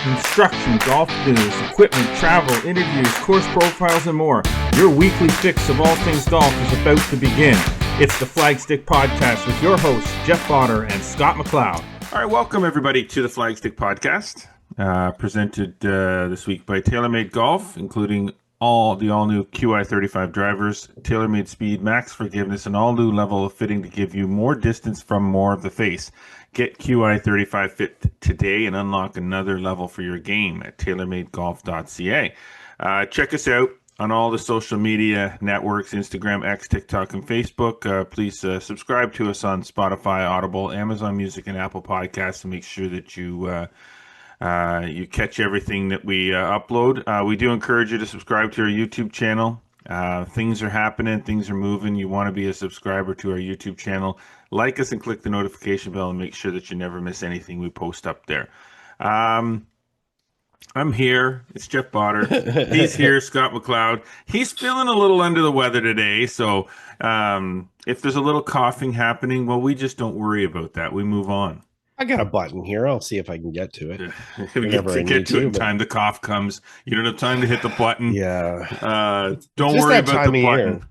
Instruction, golf news, equipment, travel, interviews, course profiles, and more. Your weekly fix of all things golf is about to begin. It's the Flagstick Podcast with your hosts, Jeff Potter and Scott McLeod. All right, welcome everybody to the Flagstick Podcast, presented this week by TaylorMade Golf, including all new QI35 drivers, TaylorMade Speed, Max Forgiveness, and all new level of fitting to give you more distance from more of the face. Get QI35 fit today and unlock another level for your game at TaylorMadeGolf.ca. Check us out on all the social media networks, Instagram, X, TikTok, and Facebook. Please subscribe to us on Spotify, Audible, Amazon Music, and Apple Podcasts to make sure that you catch everything that we upload. We do encourage you to subscribe to our YouTube channel. Things are happening. Things are moving. You want to be a subscriber to our YouTube channel. Like us and click the notification bell and make sure that you never miss anything we post up there. I'm here. It's Jeff Potter. He's here, Scott McLeod. He's feeling a little under the weather today, so if there's a little coughing happening, well, we just don't worry about that. We move on. I got a button here. I'll see if I can get to it. Get to it in time. The cough comes. You don't have time to hit the button. Yeah. Don't worry about the button.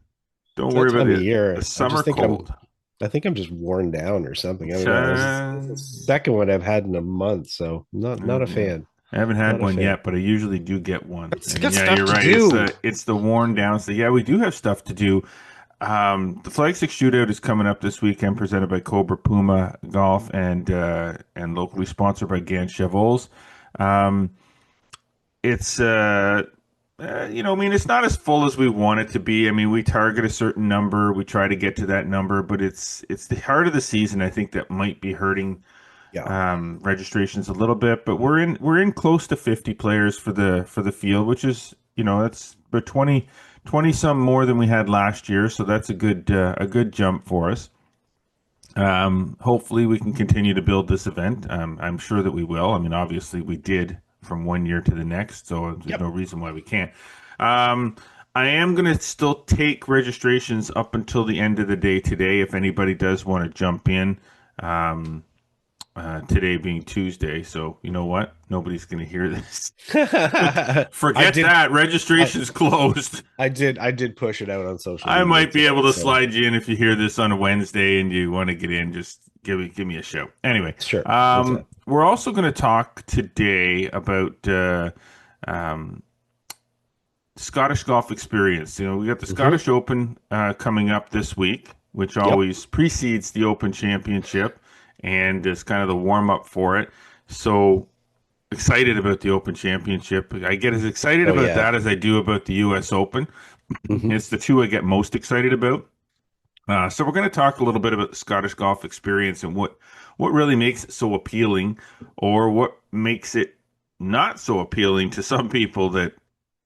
Don't worry about the summer cold. I think I'm just worn down or something. I mean, it's the second one I've had in a month, so not a fan. I haven't had one yet, but I usually do get one. Yeah, you're right. It's the worn down. So yeah, we do have stuff to do. The Flagstick Shootout is coming up this weekend, presented by COBRA PUMA Golf and locally sponsored by GAN Chevrols. It's it's not as full as we want it to be. I mean, we target a certain number, we try to get to that number, but it's the heart of the season, I think, that might be hurting registrations a little bit. But we're in close to 50 players for the field, which is, that's about 20 some more than we had last year, so that's a good jump for us. Hopefully we can continue to build this event. I'm sure that we will. I mean, obviously we did from one year to the next, so there's no reason why we can't. I am going to still take registrations up until the end of the day today if anybody does want to jump in. Today being Tuesday, so you know what? Nobody's going to hear this. Forget that. Registration's closed. I did push it out on social media. I might be able to slide you in if you hear this on a Wednesday and you want to get in. Just give me a shout. Anyway, sure. We're also going to talk today about Scottish golf experience. We got the Scottish Open coming up this week, which always precedes the Open Championship. And it's kind of the warm-up for it. So excited about the Open Championship. I get as excited about that as I do about the U.S. Open. It's the two I get most excited about. So we're going to talk a little bit about the Scottish golf experience and what really makes it so appealing, or what makes it not so appealing to some people that,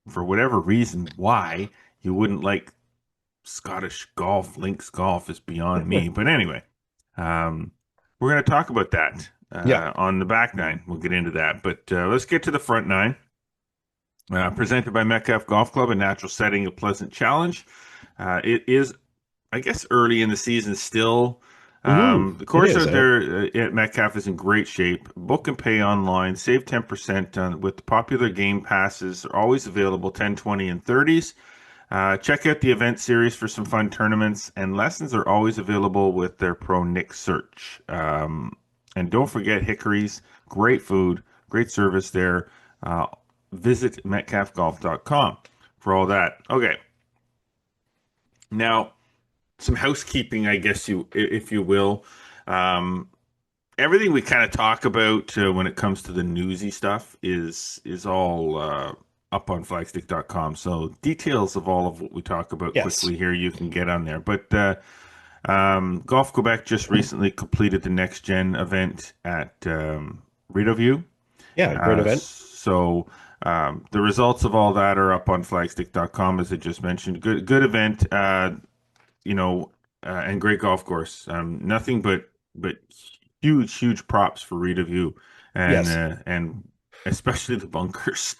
for whatever reason, why you wouldn't like Scottish golf, links golf is beyond me. But anyway, we're going to talk about that on the back nine. We'll get into that. But let's get to the front nine. Presented by Metcalfe Golf Club, a natural setting, a pleasant challenge. It is, I guess, early in the season still. The course out there at Metcalfe is in great shape. Book and pay online. Save 10% with the popular game passes. Are always available 10, 20, and 30s. Check out the event series for some fun tournaments, and lessons are always available with their Pro Nick search. And don't forget Hickory's. Great food, great service there. Visit metcalfegolf.com for all that. Okay. Now, some housekeeping, I guess, if you will. Everything we kind of talk about when it comes to the newsy stuff is all up on flagstick.com. So details of all of what we talk about quickly here, you can get on there. But GolfQuebec just recently completed the NextGen event at Rideau. Yeah, great event. So the results of all that are up on flagstick.com, as I just mentioned. Good event, and great golf course. Nothing but huge props for Rideau, and especially the bunkers.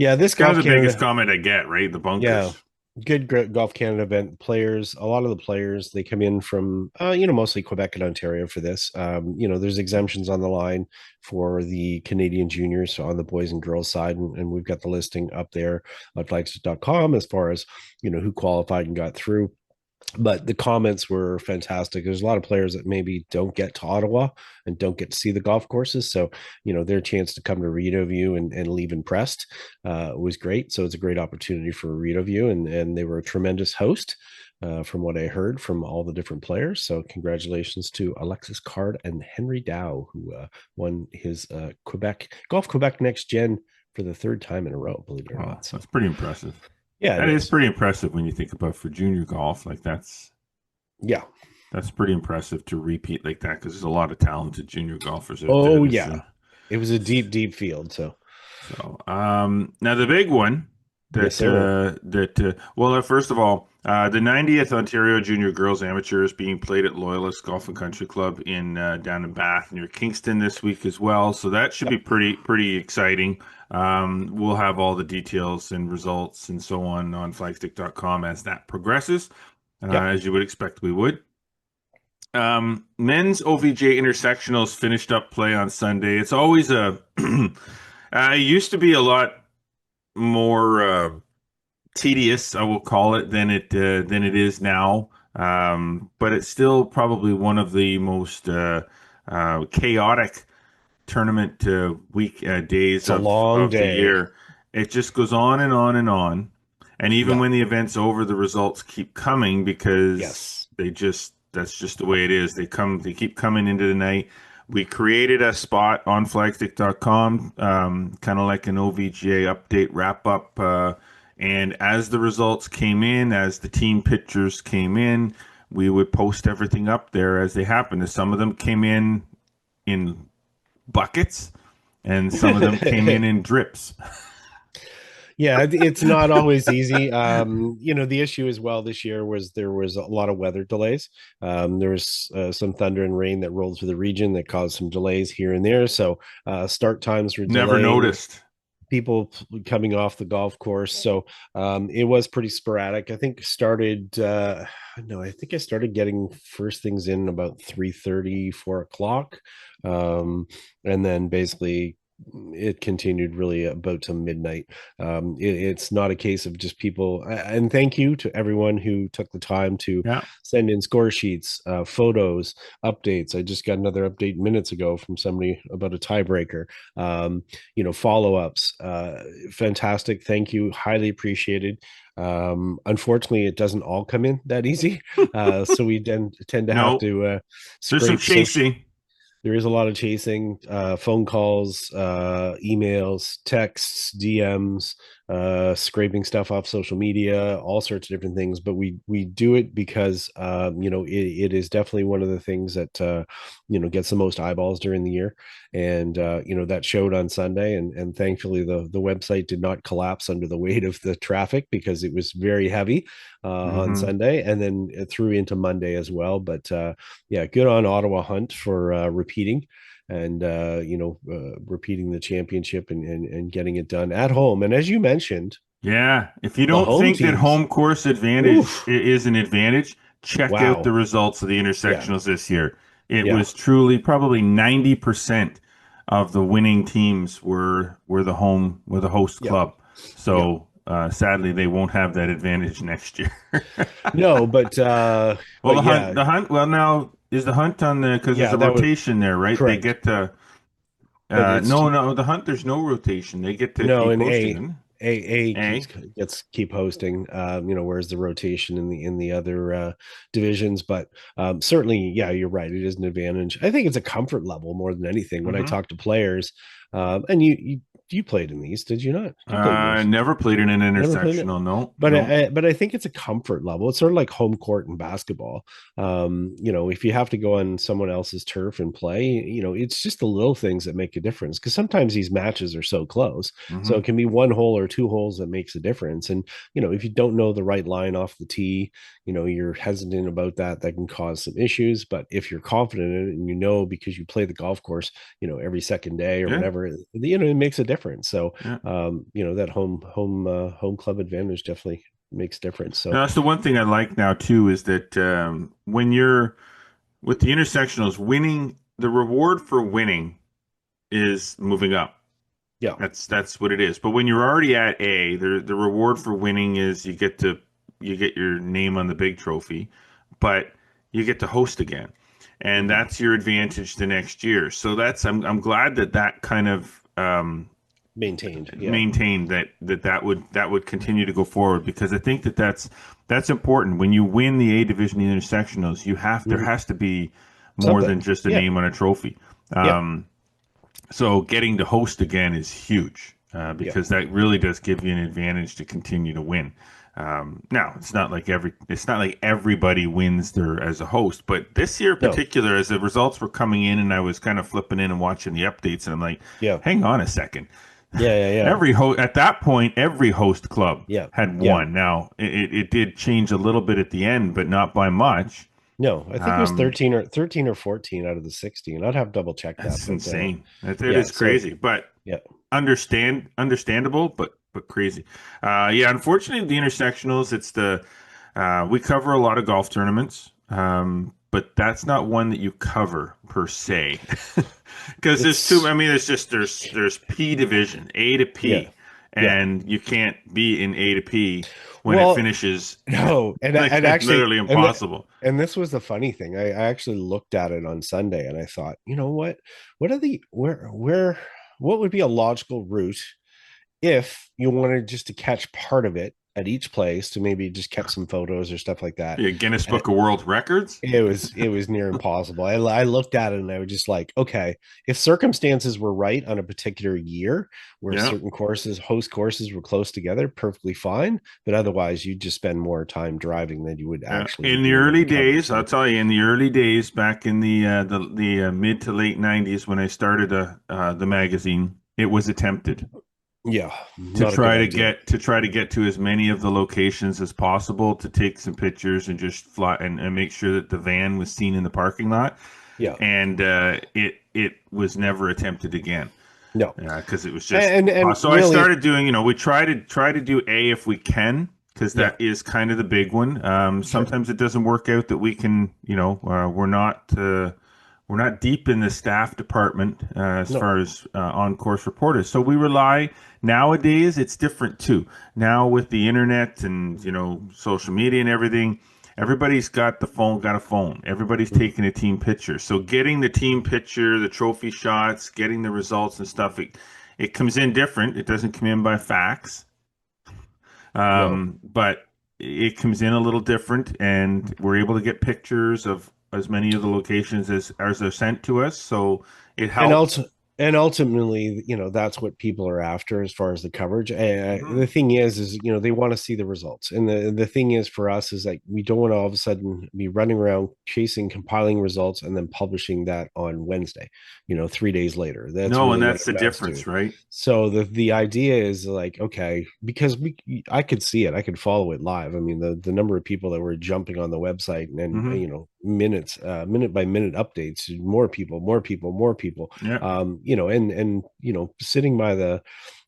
Yeah, this kind of the biggest comment I get, right? The bunkers. Good Golf Canada event. Players, a lot of the players, they come in from mostly Quebec and Ontario for this. There's exemptions on the line for the Canadian juniors, so on the boys and girls side, and we've got the listing up there at flagstick.com as far as who qualified and got through. But the comments were fantastic. There's a lot of players that maybe don't get to Ottawa and don't get to see the golf courses. So, their chance to come to Rideau View and leave impressed was great. So it's a great opportunity for Rideau View, and they were a tremendous host. From what I heard from all the different players. So congratulations to Alexis Card and Henry Dow, who won his GolfQuebec NextGen for the third time in a row, believe it or not. So that's pretty impressive. Yeah, that is pretty impressive when you think about for junior golf. Like that's pretty impressive to repeat like that, because there's a lot of talented juniler golfers out there. Yeah, it was a deep field. So now the big one first of all, the 90th Ontario Junior Girls Amateur is being played at Loyalist Golf and Country Club down in Bath near Kingston this week as well. So that should be pretty exciting. We'll have all the details and results and so on flagstick.com as that progresses, as you would expect we would. Men's OVGA Intersectionals finished up play on Sunday. It's always it used to be a lot more tedious, I will call it, than it is now. But it's still probably one of the most chaotic tournament days of the year. It just goes on and on and on. And even when the event's over, the results keep coming because that's just the way it is. They keep coming into the night. We created a spot on flagstick.com, kind of like an OVGA update wrap up. And as the results came in, as the team pictures came in, we would post everything up there as they happened. Some of them came in buckets, and some of them came in drips. Yeah, it's not always easy. The issue as well this year was there was a lot of weather delays. There was some thunder and rain that rolled through the region that caused some delays here and there. So start times were delayed. Never noticed. People coming off the golf course. So it was pretty sporadic. I think I started getting first things in about 3:30, 4 o'clock. And then basically it continued really about to midnight. It's not a case of just people, and thank you to everyone who took the time to send in score sheets, photos, updates. I just got another update minutes ago from somebody about a tiebreaker. Follow-ups. Fantastic. Thank you. Highly appreciated. Unfortunately, it doesn't all come in that easy. So we tend to have to there's some chasing. There is a lot of chasing, phone calls, emails, texts, DMs, scraping stuff off social media, all sorts of different things. But we do it because it is definitely one of the things that gets the most eyeballs during the year, and that showed on Sunday. And thankfully the website did not collapse under the weight of the traffic, because it was very heavy on Sunday, and then it threw into Monday as well. But good on Ottawa Hunt for repeating and repeating the championship and getting it done at home. And as you mentioned, if you don't think that home course advantage is an advantage, check out the results of the Intersectionals this year. It was truly probably 90% of the winning teams were the host club. So sadly, they won't have that advantage next year. No, but the hunt. Well, now is the hunt on the, because there's a rotation there, right? Correct. They get to. The hunt. There's no rotation. They get to keep hosting. Keep hosting. Whereas the rotation in the other divisions, but certainly, you're right. It is an advantage. I think it's a comfort level more than anything. When I talk to players, and you played in these, did you not? Never played in an intersectional, no. But I think it's a comfort level. It's sort of like home court in basketball. If you have to go on someone else's turf and play, it's just the little things that make a difference. Because sometimes these matches are so close, so it can be one hole or two holes that makes a difference. And if you don't know the right line off the tee, you're hesitant about that can cause some issues. But if you're confident in it, and because you play the golf course, every second day or whatever, it makes a difference. So that home club advantage definitely makes difference. So Now, that's the one thing I like now too is that when you're with the intersectionals, winning the reward for winning is moving up. yeah. That's what it is. But when you're already at A, the reward for winning is you get your name on the big trophy, but you get to host again, and Mhm. that's your advantage the next year. So I'm glad that that kind of Maintained. Yeah. maintained that would continue to go forward because I think that that's important. When you win the A division intersectionals, there Mhm. has to be more than Something. just a Yeah. name on a trophy. Yeah. So getting to host again is huge Yeah. because that really does give you an advantage to continue to win. Now it's not like everybody wins there as a host, but this year in No. particular, as the results were coming in, and I was kind of flipping in and watching the updates, and I'm like, Yeah. hang on a second. Yeah. Yeah. Yeah. Every host at that point, every host club Yeah. had Yeah. won. Now it did change a little bit at the end, but not by much. No, I think it was Um, 13 or 14 out of the 16. I'd have double check that, that's but insane. It yeah. is So crazy, but yeah. understandable, but crazy. Yeah, unfortunately, the intersectionals. It's the we cover a lot of golf tournaments, but that's not one that you cover per se, because there's two. It's I mean, there's P division, A to yeah. P, Yeah. and you can't be in A to P when it Well, finishes. no, Like and it's actually, literally impossible. and this was the funny thing. I actually looked at it on Sunday, and I thought, you know what? What are the where what would be a logical route if you wanted just to catch part of it at each place to maybe just catch some photos or stuff like that? Yeah, Guinness And Book of World Records. it was near impossible. I looked at it and I was just like, okay, if circumstances were right on a particular year where Yeah. certain host courses were close together, perfectly fine. But otherwise, you'd just spend more time driving than you would Yeah. actually be In the doing early the coverage. days, I'll So tell you, in the early days, back in the mid to late '90s, when I started the magazine, it was attempted yeah, not a good idea. to try to get to as many of the locations as possible to take some pictures and just fly and make sure that the van was seen in the parking lot. Yeah, And it was never attempted again. no, Because it was just and so I really, started doing, we try to do A if we can, because yeah, that is kind of the big one. sure, Sometimes it doesn't work out that we can, we're not deep in the staff department as no, far as on course reporters. So we rely nowadays. It's different too. Now with the internet and social media and everything, everybody's got got a phone. Everybody's mhm, taking a team picture. So getting the team picture, the trophy shots, getting the results and stuff, it comes in different. It doesn't come in by fax, no. but it comes in a little different, and we're able to get pictures of as many of the locations as are sent to us. So it and helps. also and ultimately, that's what people are after as far as the coverage. Mhm. The thing is they want to see the results, and the thing is for us is like we don't want to all of a sudden be running around chasing compiling results and then publishing that on Wednesday, 3 days later. That's No, and really what that's it the amounts to. difference, right? So the idea is like, okay, because I could see it, I could follow it live. I mean, the number of people that were jumping on the website and Hmm. minute by minute updates, more people, more people, more people, Yeah. and sitting by the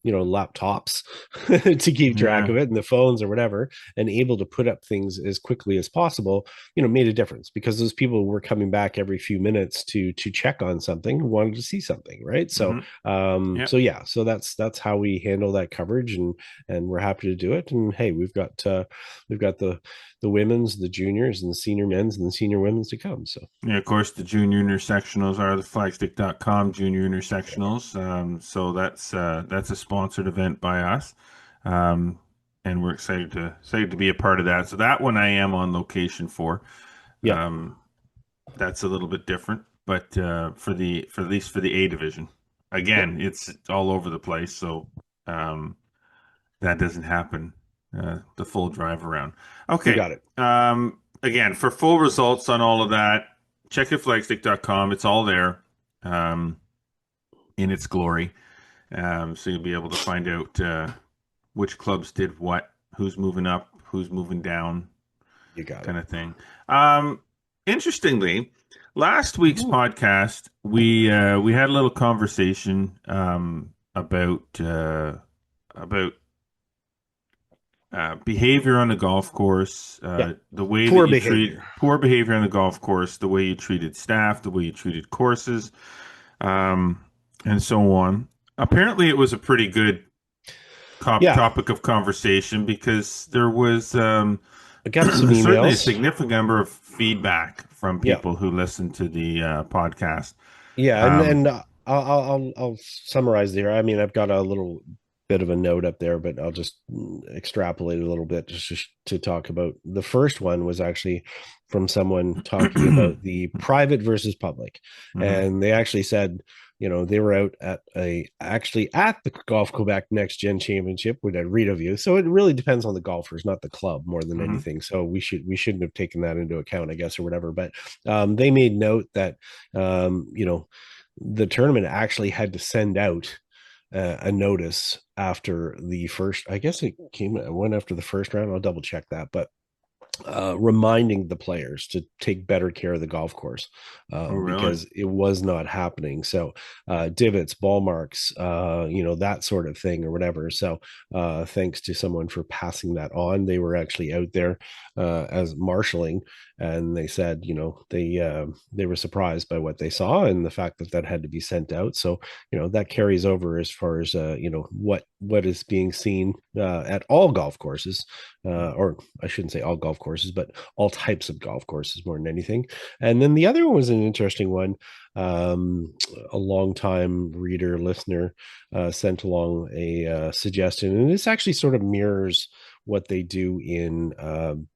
laptops to keep track Yeah. of it, and the phones or whatever, and able to put up things as quickly as possible, made a difference, because those people were coming back every few minutes to check on something, wanted to see something, right? So Hmm. Yeah. so yeah, so that's how we handle that coverage, and we're happy to do it. And hey, we've got the women's, the juniors, and the senior men's and the senior women's to come. So Yeah, of course, the junior intersectionals are the flagstick.com junior intersectionals. So that's a sponsored event by us. Um, and we're excited to be a part of that. So that one I am on location for. yeah, Um, that's a little bit different, but for at least for the A division, yeah, again, it's all over the place. So um, that doesn't happen the full drive around. you Okay. got it. Again, for full results on all of that, check at flagstick.com. It's all there um, in its glory. So you'll be able to find out which clubs did what, who's moving up, who's moving down, You got it. kind of thing. Interestingly, last week's Mhm. podcast, we had a little conversation about behavior on the golf course, Yeah. the way Poor that you treat behavior. poor behavior on the golf course, the way you treated staff, the way you treated courses, um, and so on. Apparently, it was a pretty good Yeah. topic of conversation because there was I got some certainly a emails. significant number of feedback from Yeah. people who listened to the podcast. Yeah, and Um, I'll summarize there. I mean, I've got a little bit of a note up there, but I'll just extrapolate a little bit just to talk about. The first one was actually from someone talking about the private versus public, mhm. and they actually said, they were out at actually at the GolfQuebec NextGen Championship with a read of you. So it really depends on the golfers, not the club, more than Mhm. anything. So we shouldn't have taken that into account, I guess, or whatever. But they made note that the tournament actually had to send out a notice after the first. I guess it went after the first round. I'll double check that, but reminding the players to take better care of the golf course Oh, really? because it was not happening. So divots, ball marks, that sort of thing or whatever. So thanks to someone for passing that on. They were actually out there as marshaling, and they said, they were surprised by what they saw and the fact that that had to be sent out. So that carries over as far as what is being seen at all golf courses, or I shouldn't say all golf courses, but all types of golf courses more than anything. And then the other one was an interesting one. A long-time reader, listener sent along a suggestion, and this actually sort of mirrors what they do in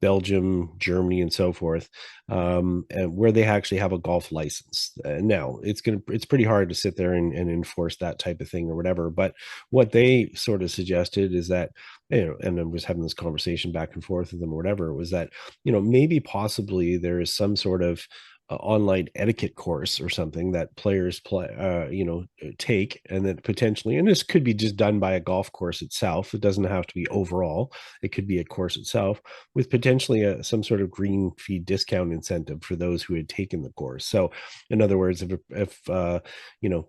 Belgium, Germany, and so forth, and where they actually have a golf license. Now, it's pretty hard to sit there and enforce that type of thing or whatever. But what they sort of suggested is that, and I was having this conversation back and forth with them or whatever, was that maybe possibly there is some sort of online etiquette course or something that players take, and that potentially, and this could be just done by a golf course itself. It doesn't have to be overall. It could be a course itself with potentially some sort of green fee discount incentive for those who had taken the course. So in other words, if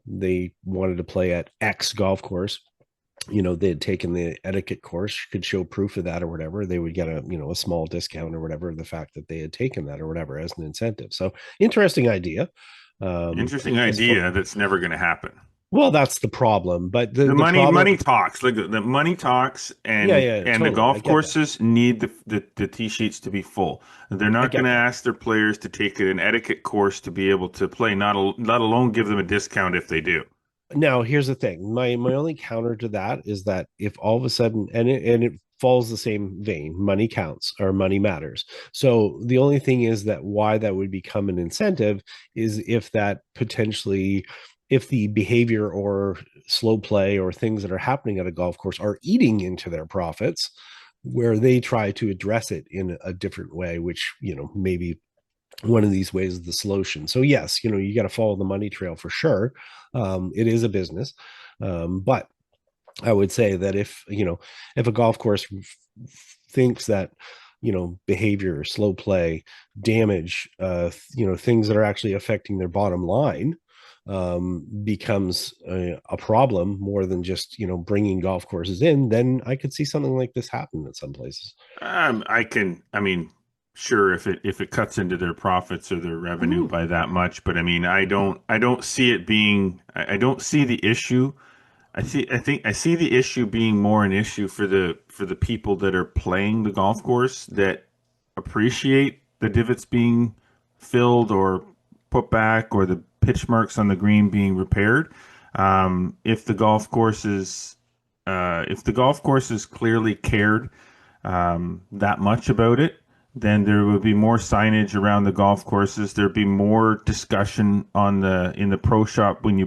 they wanted to play at X golf course, they had taken the etiquette course, could show proof of that or whatever, they would get a small discount or whatever, the fact that they had taken that or whatever as an incentive. So interesting idea. Interesting As far, idea that's never going to happen. well, that's the problem, but The the money problem. talks. Like the money talks, Yeah, and yeah, the totally, I golf get that. courses need the tee sheets to be full. They're I not going get to that. ask their players to take an etiquette course to be able to play. Let alone give them a discount if they do. Now here's the thing, my only counter to that is that if all of a sudden, and it falls the same vein, money counts or money matters. So the only thing is that why that would become an incentive is if that potentially, if the behavior or slow play or things that are happening at a golf course are eating into their profits, where they try to address it in a different way, which maybe one of these ways is the solution. So yes, you got to follow the money trail for sure. It is a business, but I would say that if a golf course thinks that behavior, slow play, damage, things that are actually affecting their bottom line becomes a problem more than just bringing golf courses in, then I could see something like this happen at some places. I mean, sure, if it cuts into their profits or their revenue Mhm. by that much, but I mean, I don't see it being. I don't see the issue. I see the issue being more an issue for the people that are playing the golf course that appreciate the divots being filled or put back or the pitch marks on the green being repaired. If the golf course is if the golf course is clearly cared that much about it, then there would be more signage around the golf courses. There'd be more discussion on in the pro shop when you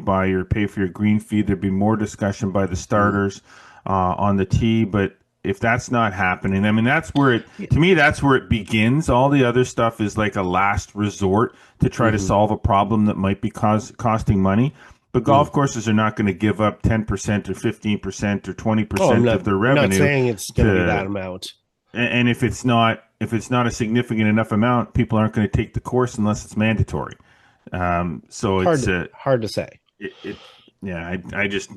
pay for your green fee. There'd be more discussion by the Mhm. starters on the tee. But if that's not happening, I mean, that's where to me, that's where it begins. All the other stuff is like a last resort to try to Mhm. solve a problem that might be costing money. But Mhm. golf courses are not going to give up 10% or 15% or twenty Oh, percent of their I'm not revenue saying it's going to be that to amount. and if it's not a significant enough amount, people aren't going to take the course unless it's mandatory. So it's Hard to say. it yeah, I just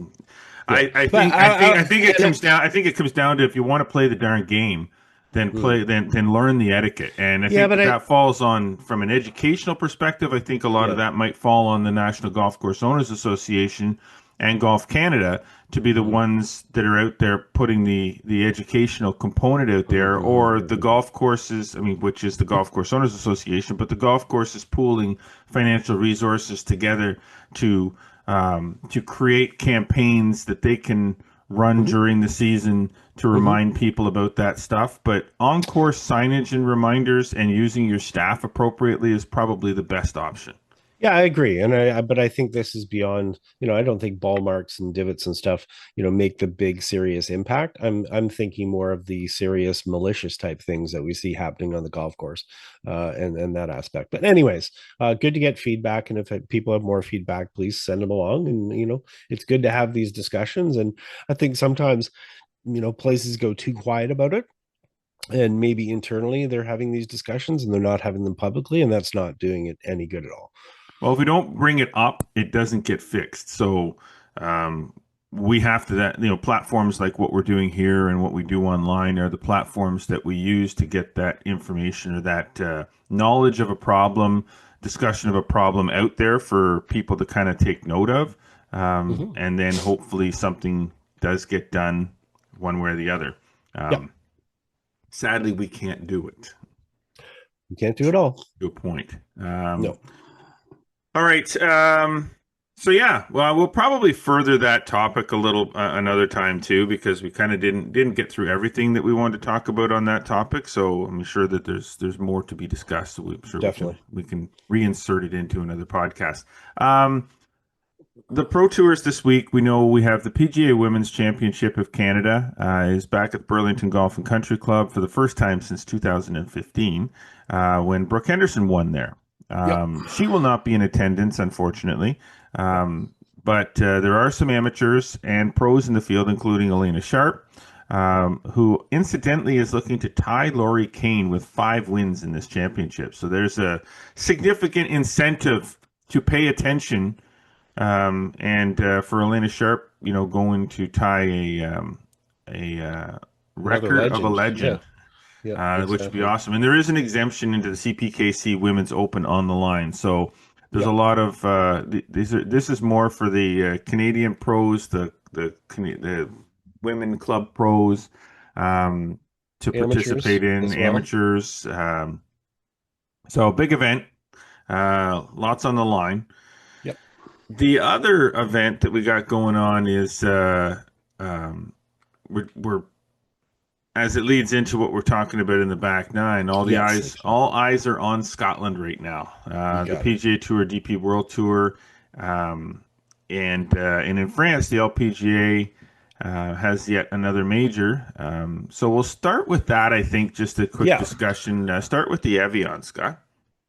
I But think I think it and comes down. I think it comes down to if you want to play the darn game, then then learn the etiquette. And I yeah, think but that falls on from an educational perspective. I think a lot of yeah. that might fall on the National Golf Course Owners Association and Golf Canada to be the ones that are out there putting the educational component out there, or the golf courses. I mean, which is the Golf Course Owners Association, but the golf course is pooling financial resources together to create campaigns that they can run during the season to remind people about that stuff. But on course signage and reminders and using your staff appropriately is probably the best option. Yeah, I agree, and but I think this is beyond. I don't think ball marks and divots and stuff, make the big serious impact. I'm thinking more of the serious malicious type things that we see happening on the golf course, and that aspect. But anyways, good to get feedback, and if people have more feedback, please send them along. And it's good to have these discussions. And I think sometimes places go too quiet about it, and maybe internally they're having these discussions and they're not having them publicly, and that's not doing it any good at all. Well, if we don't bring it up, it doesn't get fixed. So we have to platforms like what we're doing here and what we do online are the platforms that we use to get that information or that knowledge of a problem, discussion of a problem out there for people to kind of take note of, and then hopefully something does get done one way or the other. Yeah. Sadly, we can't do it. You can't do it all. Good point. No. All right. So yeah, well, we'll probably further that topic a little another time too, because we kind of didn't get through everything that we wanted to talk about on that topic. So I'm sure that there's more to be discussed. So I'm sure Definitely we can reinsert it into another podcast. The Pro Tours this week, we know we have the PGA Women's Championship of Canada is back at Burlington Golf and Country Club for the first time since 2015, when Brooke Henderson won there. She will not be in attendance, unfortunately, but there are some amateurs and pros in the field, including Elena Sharp, who incidentally is looking to tie Laurie Kane with 5 wins in this championship. So there's a significant incentive to pay attention. And for Elena Sharp, going to tie a record of a legend. Yeah, exactly. Which would be awesome. And there is an exemption into the CPKC Women's Open on the line. So there's a lot of this is more for the Canadian pros, the women club pros to Amateurs participate in, as well. amateurs. So a big event, lots on the line. Yep. The other event that we got going on is we're as it leads into what we're talking about in the back nine. All eyes are on Scotland right now. The PGA Tour, DP World Tour, and in France, the LPGA has yet another major. So we'll start with that. I think just a quick discussion. Start with the Evian, Scott.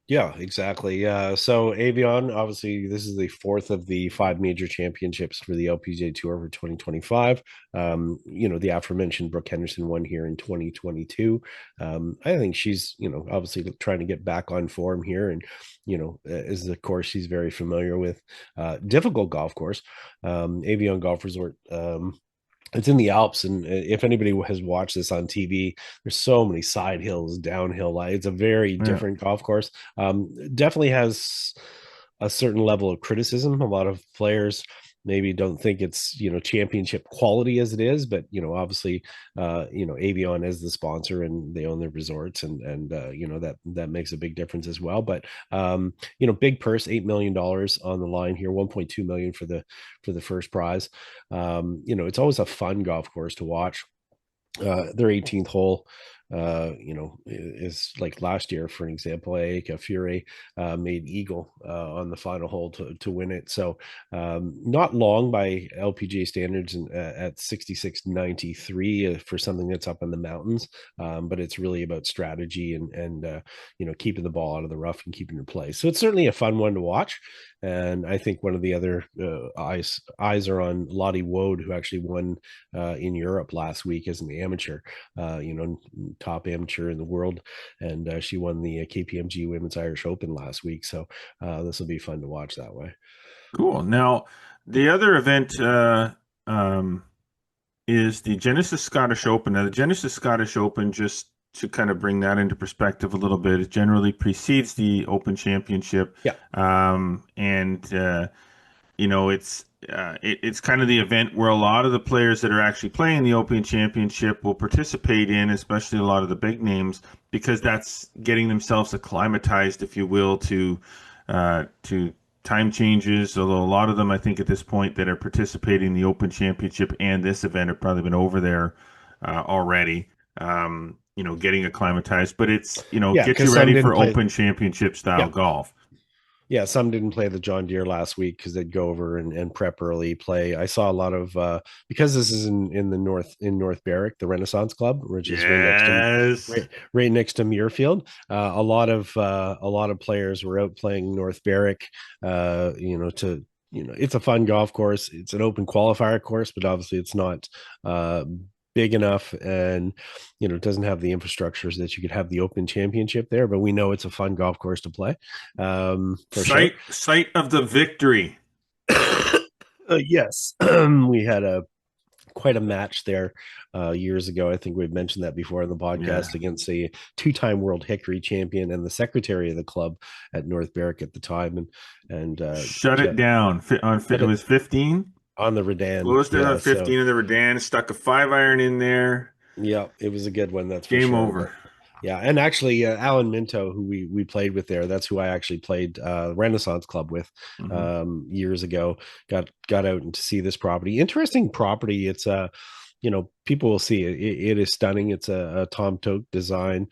Yeah, exactly. So Evian, obviously, this is the 4th of the 5 major championships for the LPGA Tour for 2025. The aforementioned Brooke Henderson won here in 2022. I think she's, obviously trying to get back on form here, and is the course she's very familiar with. Difficult golf course, Evian Golf Resort. It's in the Alps, and if anybody has watched this on TV, there's so many side hills, downhill. It's a very different golf course. Definitely has a certain level of criticism. A lot of players maybe don't think it's championship quality as it is, but obviously Evian is the sponsor and they own their resorts, and that makes a big difference as well. But big purse, $8 million on the line here, 1.2 million for the first prize. It's always a fun golf course to watch. Their 18th hole is like last year, for an example. Aika Fury made eagle on the final hole to win it. So not long by LPGA standards at 66.93 for something that's up in the mountains, but it's really about strategy and keeping the ball out of the rough and keeping your play. So it's certainly a fun one to watch. And I think one of the other eyes are on Lottie Woad, who actually won in Europe last week as an amateur, top amateur in the world. And she won the KPMG Women's Irish Open last week. So this will be fun to watch that way. Cool. Now, the other event is the Genesis Scottish Open. Now, the Genesis Scottish Open, just to kind of bring that into perspective a little bit, it generally precedes the Open Championship. Yeah. It's kind of the event where a lot of the players that are actually playing the Open Championship will participate in, especially a lot of the big names, because that's getting themselves acclimatized, if you will, to time changes. Although a lot of them, I think, at this point that are participating in the Open Championship and this event have probably been over there already. Getting acclimatized, but it's get you ready for Open Championship style golf. Yeah, some didn't play the John Deere last week because they'd go over and prep early play. I saw a lot of because this is in North Berwick, the Renaissance Club, which is right next to Muirfield. A lot of players were out playing North Berwick. It's a fun golf course. It's an open qualifier course, but obviously it's not big enough, and it doesn't have the infrastructures that you could have the Open Championship there, but we know it's a fun golf course to play. Site of the victory. Yes. We had quite a match there years ago. I think we've mentioned that before in the podcast, against a 2-time world hickory champion and the secretary of the club at North Berwick at the time, and shut it down it was 15 on the Redan. Closed it on 15 in the Redan, stuck a 5-iron in there. Yeah, it was a good one. That's for game sure. over. Yeah, and actually, Alan Minto, who we played with there, that's who I actually played Renaissance Club with years ago. Got out to see this property. Interesting property. It's people will see it. It is stunning. It's a Tom Toke design.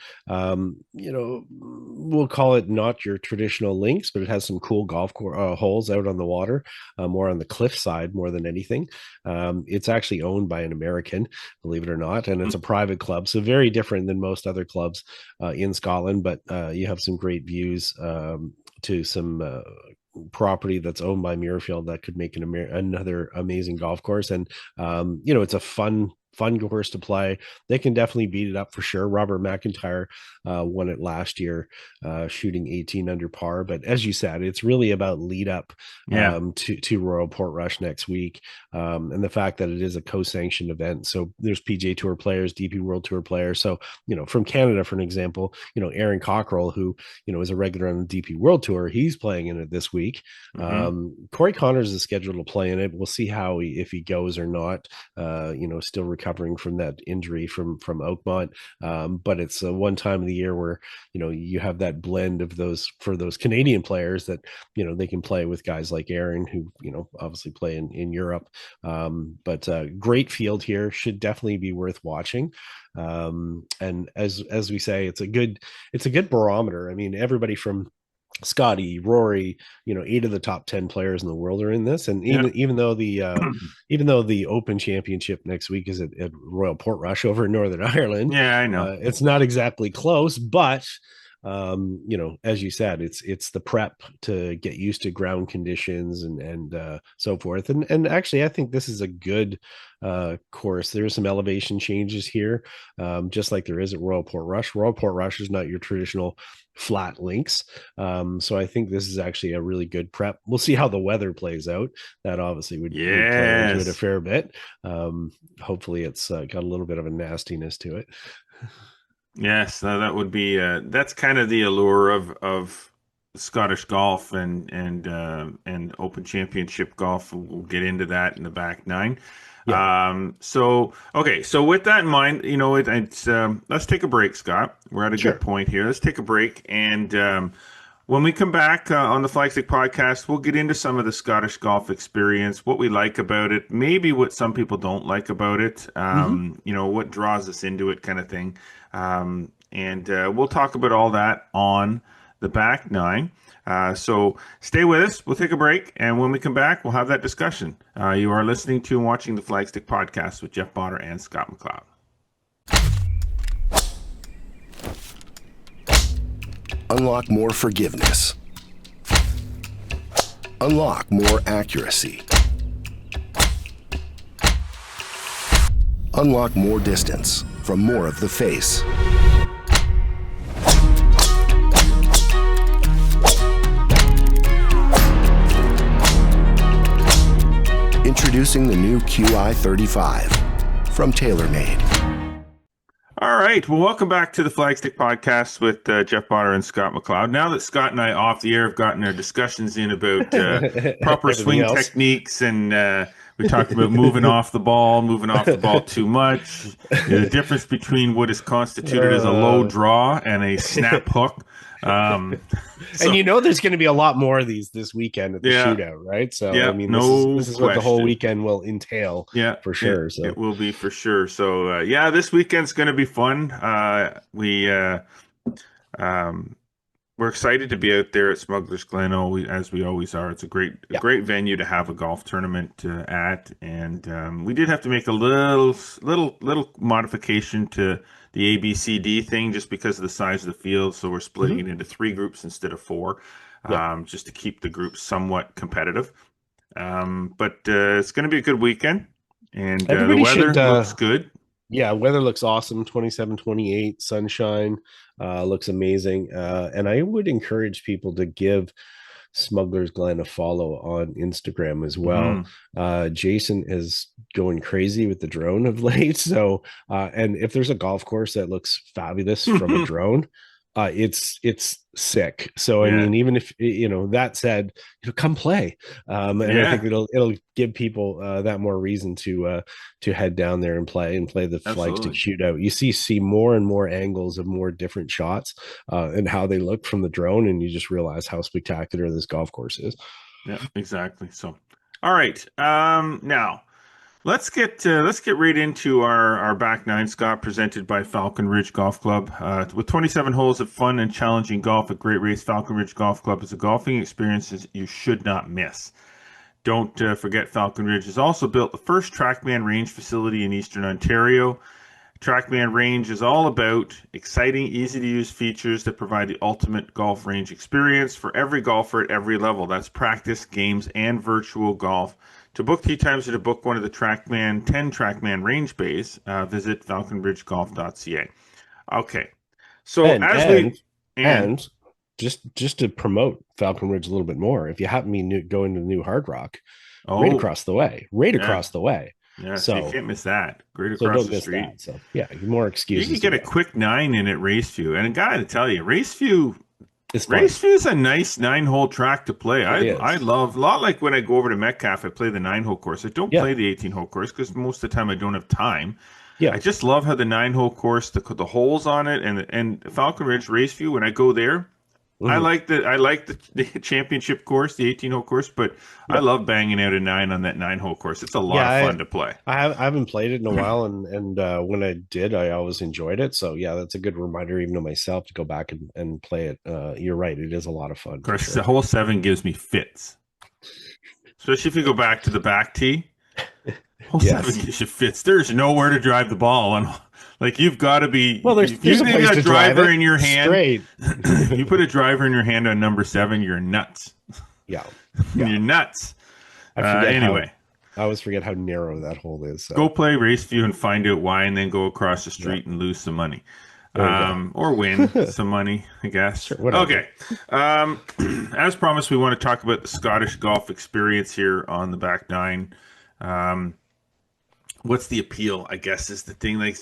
We'll call it not your traditional links, but it has some cool golf holes out on the water, more on the cliff side more than anything. It's actually owned by an American, believe it or not, and it's a private club, so very different than most other clubs in Scotland. But you have some great views to some property that's owned by Muirfield that could make another amazing golf course. And it's a fun course to play. They can definitely beat it up for sure. Robert McIntyre won it last year, shooting 18 under par. But as you said, it's really about lead up to Royal Portrush next week, and the fact that it is a co-sanctioned event. So there's PGA Tour players, DP World Tour players. So from Canada, for an example, Aaron Cockrell, who is a regular on the DP World Tour, he's playing in it this week. Corey Connors is scheduled to play in it. We'll see if he goes or not. Still recovering from that injury from Oakmont, but it's one time of the year where you have that blend of those Canadian players that they can play with guys like Aaron, who obviously play in Europe. But great field here, should definitely be worth watching. And as we say, it's a good barometer. I mean, everybody from Scotty, Rory, 8 of the top 10 players in the world are in this. And even though the Open Championship next week is at Royal Portrush over in Northern Ireland, I know it's not exactly close, but as you said, it's the prep to get used to ground conditions and so forth. And actually, I think this is a good course. There's some elevation changes here, just like there is at Royal Portrush. Royal Portrush is not your traditional flat links, so I think this is actually a really good prep. We'll see how the weather plays out. That obviously would play into it a fair bit. Hopefully it's got a little bit of a nastiness to it. Yes, that would be that's kind of the allure of Scottish golf and Open Championship golf. We'll get into that in the back nine. Yeah. So with that in mind, let's take a break, Scott. We're at a good point here. Let's take a break, and when we come back on the Flagstick podcast, we'll get into some of the Scottish golf experience, what we like about it, maybe what some people don't like about it, what draws us into it, kind of thing. And we'll talk about all that on the back nine. So stay with us. We'll take a break, and when we come back, we'll have that discussion. You are listening to and watching the Flagstick podcast with Jeff Botter and Scott McLeod. Unlock more forgiveness. Unlock more accuracy. Unlock more distance from more of the face. Introducing the new QI35 from TaylorMade. All right. Well, welcome back to the Flagstick podcast with Jeff Potter and Scott McLeod. Now that Scott and I off the air have gotten our discussions in about proper swing techniques, and we talked about moving off the ball too much, the difference between what is constituted as a low draw and a snap hook. And there's going to be a lot more of these this weekend at the shootout, right? So I mean, this is what the whole weekend will entail, for sure. It will be for sure. So this weekend's going to be fun. We're excited to be out there at Smuggler's Glen, as we always are. It's a great venue to have a golf tournament at, and we did have to make a little modification to the ABCD thing just because of the size of the field. So we're splitting it into 3 groups instead of 4, just to keep the groups somewhat competitive. But it's going to be a good weekend, and the weather looks good. Yeah, weather looks awesome. 27, 28, sunshine, looks amazing. And I would encourage people to give Smuggler's Glen a follow on Instagram as well. Jason is going crazy with the drone of late. So, and if there's a golf course that looks fabulous from a drone, it's sick. So I mean, even if that said, come play, and I think it'll give people that more reason to head down there and play the Flagstick Shootout. You see more and more angles of more different shots and how they look from the drone, and you just realize how spectacular this golf course is. Yeah, exactly. So, all right, now. Let's get right into our back nine, Scott, presented by Falcon Ridge Golf Club. With 27 holes of fun and challenging golf at Great Race, Falcon Ridge Golf Club is a golfing experience you should not miss. Don't forget, Falcon Ridge has also built the first TrackMan range facility in Eastern Ontario. TrackMan range is all about exciting, easy-to-use features that provide the ultimate golf range experience for every golfer at every level. That's practice, games, and virtual golf. To book tee times or to book one of the 10 TrackMan range bays, visit falconridgegolf.ca. Okay. So just to promote Falcon Ridge a little bit more, if you happen to be going to the new Hard Rock, right across the way. Yeah, so you can't miss that. Great across the street. That, so more excuses. You can get a quick 9 in at Raceview. And I got to tell you, Raceview is a nice 9-hole track to play. I love, a lot like when I go over to Metcalfe, I play the 9-hole course. I don't play the 18-hole course because most of the time I don't have time. Yeah, I just love how the 9-hole course, the holes on it, and Falcon Ridge Raceview. When I go there, I like the championship course, the 18-hole course, but I love banging out a 9 on that 9-hole course. It's a lot of fun to play. I haven't played it in a while, and when I did, I always enjoyed it. So yeah, that's a good reminder even to myself to go back and play it. You're right, it is a lot of fun. Of course, the hole 7 gives me fits, especially if you go back to the back tee. Hole 7 gives you fits. There's nowhere to drive the ball on. Like, you've got to be. Well, there's a place to driver in your hand. Straight. You put a driver in your hand on number 7, you're nuts. Yeah. You're nuts. Anyway, I always forget how narrow that hole is. So. Go play Raceview and find out why, and then go across the street and lose some money, or win some money, I guess. Sure, okay. As promised, we want to talk about the Scottish golf experience here on the back nine. What's the appeal, I guess, is the thing. Like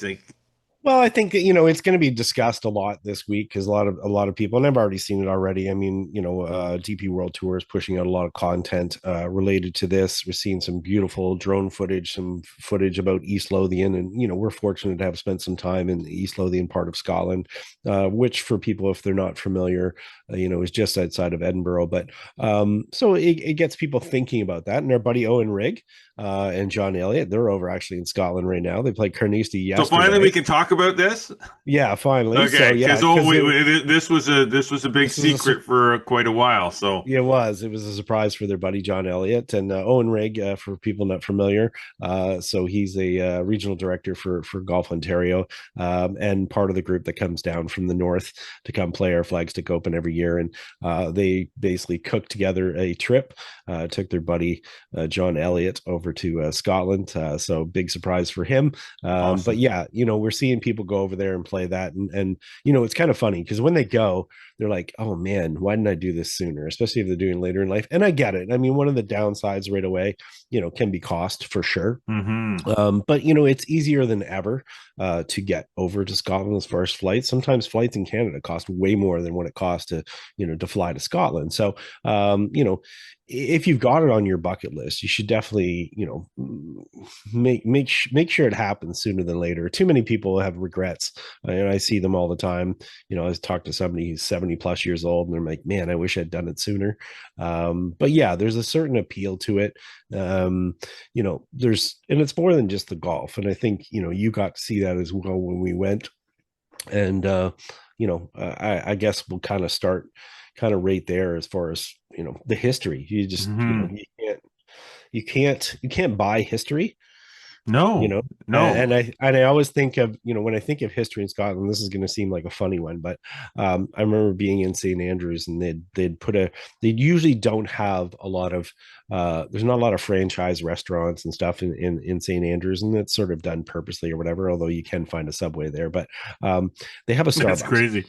well, I think it's going to be discussed a lot this week because a lot of people, and I've already seen it already. I mean, DP World Tour is pushing out a lot of content related to this. We're seeing some beautiful drone footage, some footage about East Lothian, and we're fortunate to have spent some time in the East Lothian part of Scotland, which for people, if they're not familiar, is just outside of Edinburgh. But so it gets people thinking about that. And our buddy Owen Rigg and John Elliott, they're over actually in Scotland right now. They played Carnoustie yesterday. So finally, we can talk about this. Yeah, finally. Okay, because this was a big secret for quite a while. So it was a surprise for their buddy John Elliott and Owen Rigg, for people not familiar. So he's a regional director for Golf Ontario, and part of the group that comes down from the north to come play our Flagstick Open every year. And they basically cooked together a trip, took their buddy John Elliott over to Scotland. So big surprise for him. Awesome. But yeah, we're seeing people go over there and play that, and you know, it's kind of funny because when they go, they're like, oh man, why didn't I do this sooner? Especially if they're doing later in life. And I get it. I mean, one of the downsides right away, you know, can be cost for sure. But you know, it's easier than ever to get over to Scotland as far as flights. Sometimes flights in Canada cost way more than what it costs to, you know, to fly to Scotland. So, you know, if you've got it on your bucket list, you should definitely, you know, make sure it happens sooner than later. Too many people have regrets, and I see them all the time. You know, I talked to somebody who's 70 plus years old, and they're like, "Man, I wish I'd done it sooner." But yeah, there's a certain appeal to it. You know, and it's more than just the golf, and I think, you know, you got to see that as well when we went. And you know, I guess we'll kind of start kind of right there as far as, you know, the history. You just, you know, you can't buy history. No, You know, no. And I always think of, you know, when I think of history in Scotland, this is going to seem like a funny one, but I remember being in St. Andrews, and they usually don't have a lot of there's not a lot of franchise restaurants and stuff in St. Andrews, and that's sort of done purposely or whatever, although you can find a Subway there. But they have a Starbucks. That's crazy.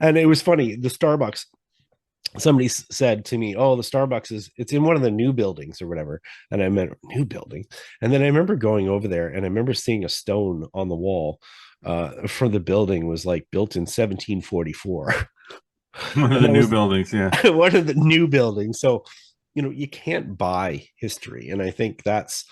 And it was funny, the Starbucks, somebody said to me, oh, the Starbucks it's in one of the new buildings or whatever. And I meant, new building. And then I remember going over there, and I remember seeing a stone on the wall for the building was like built in 1744. One of the new buildings. Yeah. One of the new buildings. So, you know, you can't buy history. And I think that's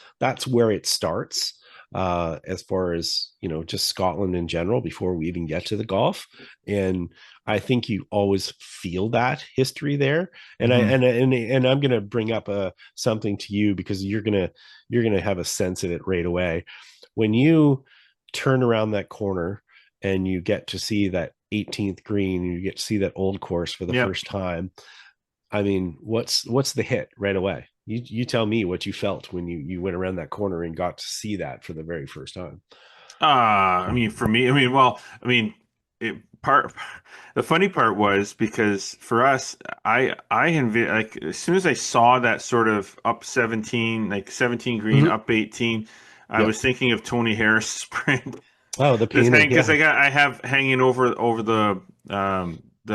where it starts, as far as, you know, just Scotland in general, before we even get to the golf. And I think you always feel that history there. And and I'm going to bring up something to you, because you're going to have a sense of it right away. When you turn around that corner and you get to see that 18th green, and you get to see that old course for the first time, I mean, what's the hit right away? You tell me what you felt when you went around that corner and got to see that for the very first time. I mean, for me, the funny part was, because for us, like, as soon as I saw that sort of up 17, like 17 green, up 18, I was thinking of Tony Harris sprint. Oh, the painting, because I have hanging over the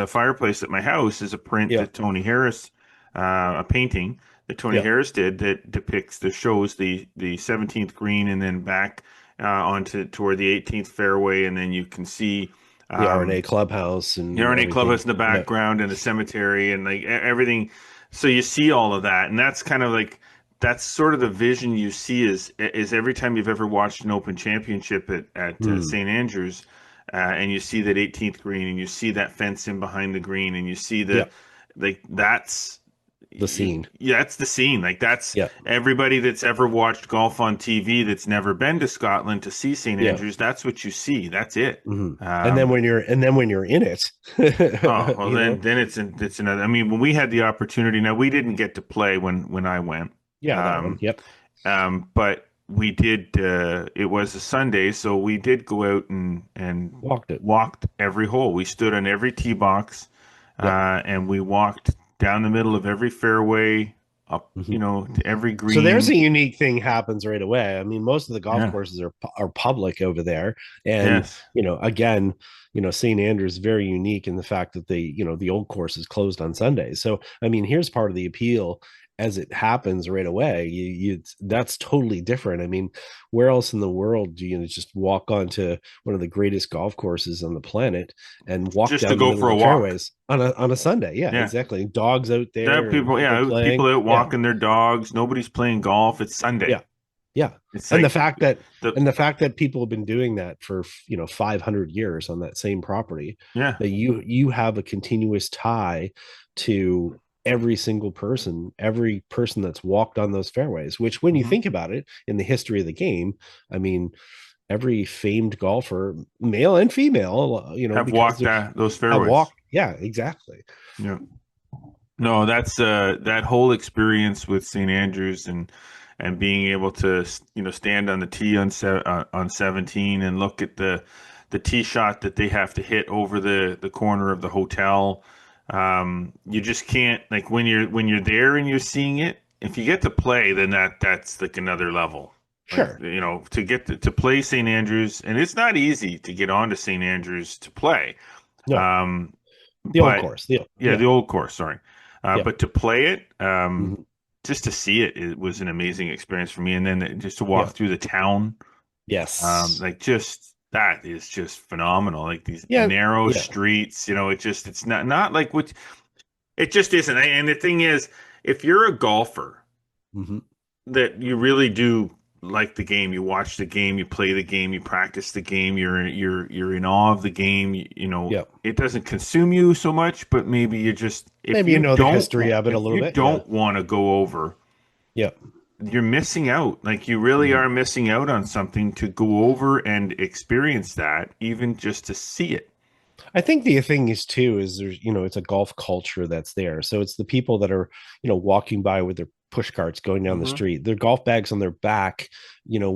fireplace at my house is a print that Tony Harris, a painting that Tony Harris did, that shows the 17th green, and then back onto toward the 18th fairway, and then you can see the RNA clubhouse and the RNA clubhouse in the background, and the cemetery, and like everything. So you see all of that, and that's kind of like, that's sort of the vision you see is every time you've ever watched an Open Championship at St. Andrews, and you see that 18th green, and you see that fence in behind the green, and you see like that's the scene. Yeah, that's the scene. Like, that's everybody that's ever watched golf on TV that's never been to Scotland to see St. Andrews. That's what you see. That's it. And then when you're in it, then it's another. I mean, when we had the opportunity, now we didn't get to play when I went. That one. But we did. It was a Sunday, so we did go out and walked every hole. We stood on every tee box, and we walked down the middle of every fairway, up, you know, to every green. So there's a unique thing happens right away. I mean, most of the golf courses are public over there, and you know, again, you know, St. Andrews is very unique in the fact that the old course is closed on Sundays. So I mean, here's part of the appeal. As it happens right away, that's totally different. I mean, where else in the world do you just walk onto one of the greatest golf courses on the planet and walk just down to go for a fairways on a Sunday? Yeah, exactly. Dogs out there, people out walking their dogs. Nobody's playing golf. It's Sunday. It's and like the fact that people have been doing that for 500 years on that same property. That you have a continuous tie to every person that's walked on those fairways, which when you think about it in the history of the game, I mean, every famed golfer, male and female, have walked those fairways. Exactly. Yeah. No, that's that whole experience with St. Andrews and being able to, stand on the tee on 17 and look at the tee shot that they have to hit over the corner of the hotel. You just can't, like, when you're there and you're seeing it, if you get to play, then that's like another level. Sure. To get to play St. Andrews, and it's not easy to get onto St. Andrews to play. No, Um, the old but course. the old course, sorry. Yeah. But to play it, Mhm. just to see it, it was an amazing experience for me. And then just to walk Yeah. through the town, Yes. that is just phenomenal. Like these Yeah. narrow Yeah. streets, it's not like what it just isn't. And the thing is, if you're a golfer Hmm. that you really do like the game, you watch the game, you play the game, you practice the game, you're in awe of the game. Yeah. It doesn't consume you so much, but maybe you just Maybe you know the history of it a if little you bit. Yeah. don't want to go over, Yeah. you're missing out. Like you really Mhm. are missing out on something to go over and experience that, even just to see it. I think the thing is too is there's it's a golf culture that's there. So it's the people that are walking by with their push carts going down the Hmm. street, their golf bags on their back. Yeah.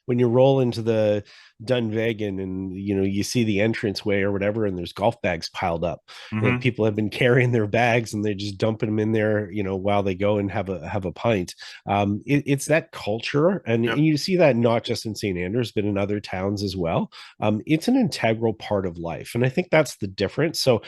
When you roll into the Dunvegan and you see the entranceway or whatever, and there's golf bags piled up. And Hmm. people have been carrying their bags and they're just dumping them in there, while they go and have a pint. It's that culture, and Yep. you see that not just in St. Andrews, but in other towns as well. It's an integral part of life, and I think that's the difference. So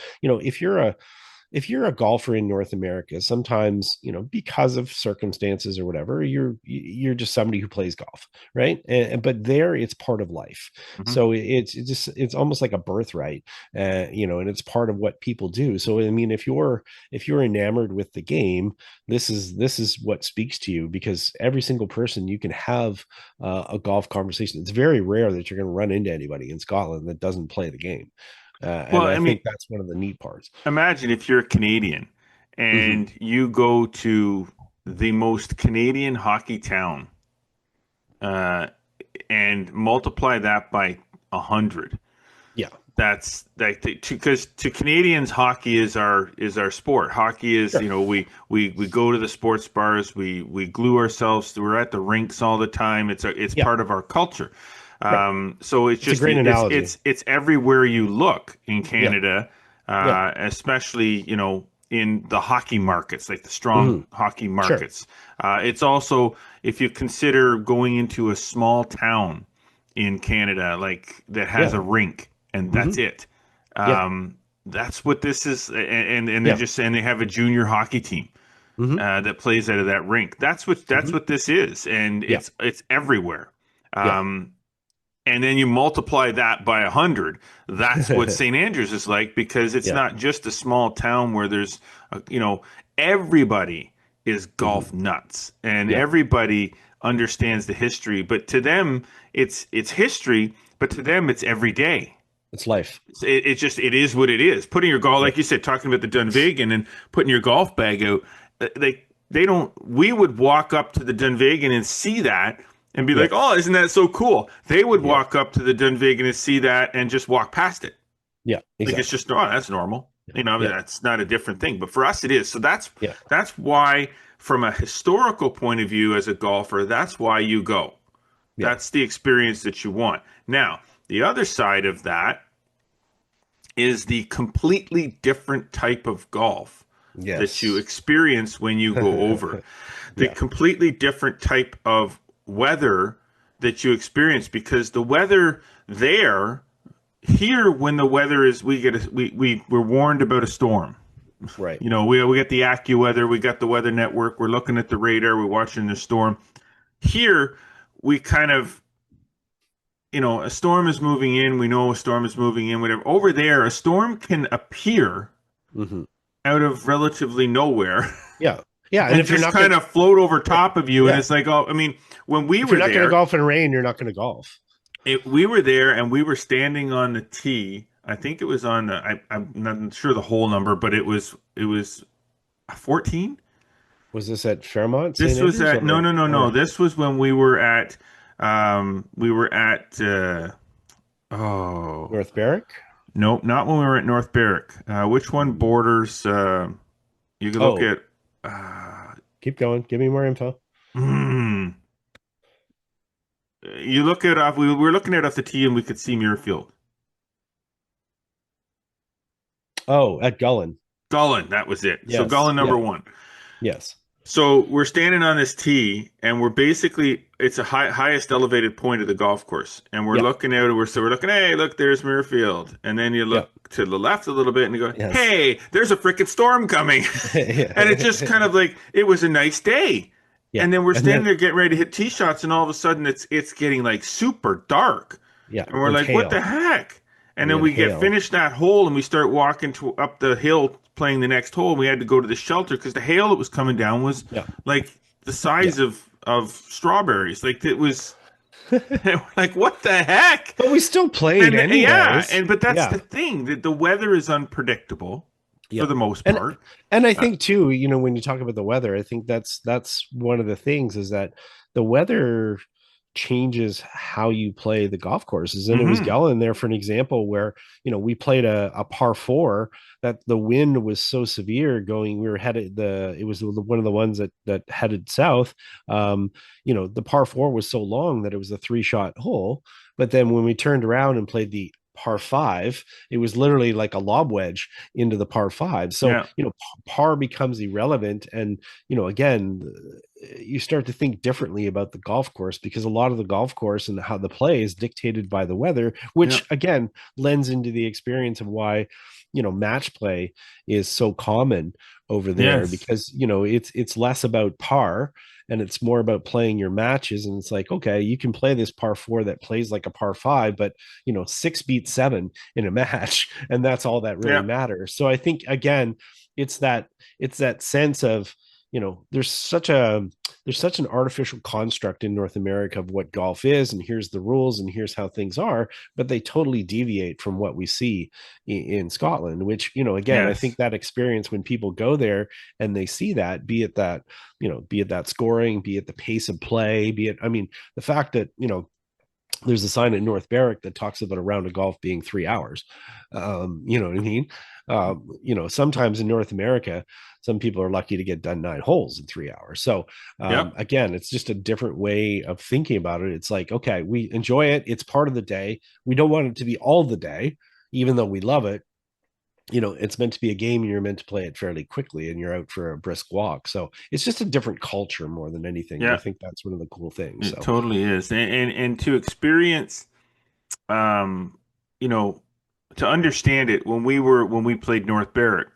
if you're a golfer in North America, sometimes because of circumstances or whatever, you're just somebody who plays golf, right? But there, it's part of life. Hmm. So it's almost like a birthright, and it's part of what people do. So I mean, if you're enamored with the game, this is what speaks to you, because every single person you can have a golf conversation. It's very rare that you're going to run into anybody in Scotland that doesn't play the game. Well, And I I mean, think that's one of the neat parts. imagine if you're a Canadian Hmm. and you go to the most Canadian hockey town, uh, and multiply that by 100. Yeah. That's like because to Canadians, hockey is our sport. Hockey is, Sure. we go to the sports bars, we glue ourselves. We're at the rinks all the time. It's Yeah. part of our culture. Right. So it's It's a just great it's analogy. it's everywhere you look in Yeah. Canada, Yeah. especially in the hockey markets, like the strong Hmm. hockey Sure. markets. It's also, if you consider going into a small town in Canada, like that has Yeah. a rink and that's Hmm. it. Yeah. That's what this is, and Yeah. they have a junior hockey team Hmm. that plays out of that rink. That's Hmm. what this is, and Yeah. it's everywhere. Yeah. Um, and then you multiply that by 100. That's what St. Andrews is like, because it's Yeah. not just a small town where there's, everybody is Hmm. golf nuts and Yeah. everybody understands the history. But to them, it's history. But to them, it's every day. It's life. It is what it is. Putting your golf, Yeah. like you said, talking about the Dunvegan and putting your golf bag out. They don't. We would walk up to the Dunvegan and see that and be Yeah. like, "Oh, isn't that so cool?" They would Yeah. walk up to the Dunvegan and see that and just walk past it. Yeah. Like it's Exactly. just, oh, that's normal. Yeah. That's not a different thing. But for us, it is. So Yeah. that's why, from a historical point of view, as a golfer, that's why you go. Yeah. That's the experience that you want. Now, the other side of that is the completely different type of golf that you Yes. experience when you go over. The Yeah. completely different type of weather that you experience, because the weather there, here, when the weather is, we're warned about a storm. Right. We get the AccuWeather, we got the Weather Network, we're looking at the radar, we're watching the storm. Here, we kind of, a storm is moving in, we know a storm is moving in, whatever. Over there, a storm can appear Hmm. out of relatively nowhere Yeah. Yeah. And and if you're just not going kind to, of float over top of you. And yeah, it's like, oh, I mean, when we if were you're not going to there, golf in rain, you're not going to golf. we were there and we were standing on the tee. I think it was on I'm not sure the whole number, but it was 14. Was this at Fairmont, St. This was Andrews? at, no, no, no, no. Or This was when we were at, oh, North Berwick? nope, not when we were at North Berwick. Which one borders, you can look Oh, at, uh, keep going. Give me more info. mm, you look at off, we were looking at off the tee and we could see Muirfield. Oh, at Gullen. Gullen, that was it. So Yes. Gullen number Yeah. one. Yes. So we're standing on this tee, and we're basically it's a highest elevated point of the golf course, and we're Yeah. looking out. We're looking. Hey, look, there's Muirfield, and then you Yeah. look to the left a little bit, and you go, Yes. hey, there's a freaking storm coming, and it's just kind of like it was a nice day, Yeah. and then we're And standing then, there getting ready to hit tee shots, and all of a sudden it's getting like super dark, yeah. and we're There's like, what the hail. heck? And We then had we get hail. finished that hole, and we start walking up the hill, playing the next hole. And we had to go to the shelter because the hail that was coming down was Yeah. like the size Yeah. of strawberries. Like it was like what the heck? But we still played And yeah, anyways. and but that's Yeah. the thing. The weather is unpredictable Yeah. for the most And part. and I think too, when you talk about the weather, I think that's one of the things is that the weather changes how you play the golf courses. And it was Hmm. Gellin there for an example where, we played a par four that the wind was so severe going, we were headed it was one of the ones that headed south. The par four was so long that it was a 3-shot hole. But then when we turned around and played the par five, it was literally like a lob wedge into the par five. So, Yeah. par becomes irrelevant. And, again, you start to think differently about the golf course because a lot of the golf course and how the play is dictated by the weather, Yeah. which again lends into the experience of why, match play is so common over there Yes. because, it's less about par and it's more about playing your matches. And it's like, okay, you can play this par four that plays like a par five, but 6 beats 7 in a match, and that's all that really Yeah. matters. So I think again, it's that sense of, there's such an artificial construct in North America of what golf is, and here's the rules, and here's how things are, but they totally deviate from what we see in Scotland. Which, again, I Yes. think that experience when people go there and they see that, be it that scoring, be it the pace of play, be it, I mean, the fact that there's a sign in North Berwick that talks about a round of golf being 3 hours. You know what I mean? Sometimes in North America, some people are lucky to get done 9 holes in 3 hours. So Yep. again, it's just a different way of thinking about it. It's like, okay, we enjoy it. It's part of the day. We don't want it to be all the day, even though we love it. It's meant to be a game and you're meant to play it fairly quickly and you're out for a brisk walk. So it's just a different culture more than anything. And I Yeah. think that's one of the cool things. It So totally is. And to experience um you know to understand it when we played North Berwick,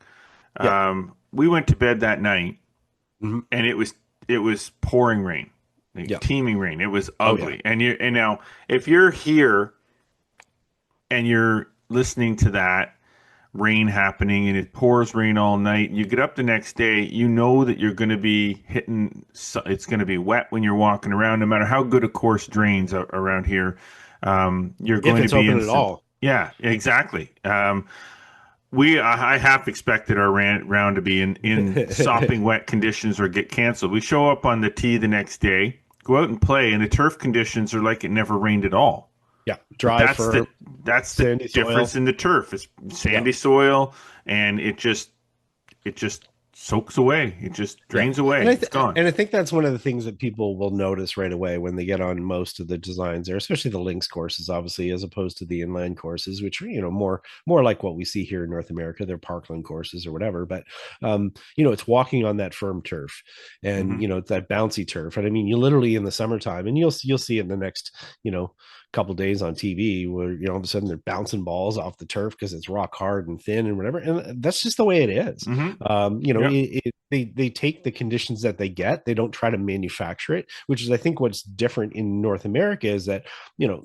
yeah. we went to bed that night, Mhm. and it was pouring rain, like Yeah. teeming rain. It was Oh, yeah. ugly. And now if you're here and you're listening to that rain happening and it pours rain all night, and you get up the next day, you know that you're going to be it's going to be wet when you're walking around, no matter how good a course drains around here. You're If going it's to be open in at all. Yeah, exactly. I half expected our round to be in sopping wet conditions or get canceled. We show up on the tee the next day, go out and play, and the turf conditions are like it never rained at all. Yeah. But Dry for that's the sandy difference soil. in the turf. It's sandy soil, and it just soaks away. It just drains away. It's gone. And I think that's one of the things that people will notice right away when they get on most of the designs there, especially the links courses, obviously, as opposed to the inland courses, which are, more like what we see here in North America. They're parkland courses or whatever. But, it's walking on that firm turf and, Mhm. it's that bouncy turf. And I mean, you literally in the summertime, and you'll see it in the next, couple days on TV where, all of a sudden they're bouncing balls off the turf because it's rock hard and thin and whatever. And that's just the way it is. Mhm. Yep. They take the conditions that they get. They don't try to manufacture it, which is, I think, what's different in North America is that,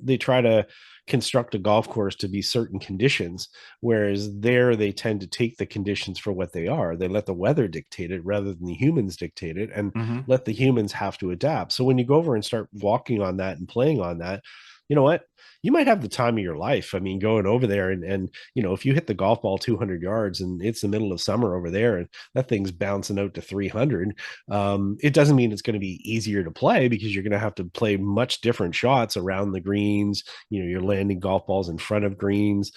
they try to construct a golf course to be certain conditions, whereas there they tend to take the conditions for what they are. They let the weather dictate it rather than the humans dictate it, and Mhm. let the humans have to adapt. So when you go over and start walking on that and playing on that, you know what? You might have the time of your life. I mean, going over there and if you hit the golf ball 200 yards and it's the middle of summer over there and that thing's bouncing out to 300, it doesn't mean it's going to be easier to play because you're going to have to play much different shots around the greens. You're landing golf balls in front of greens.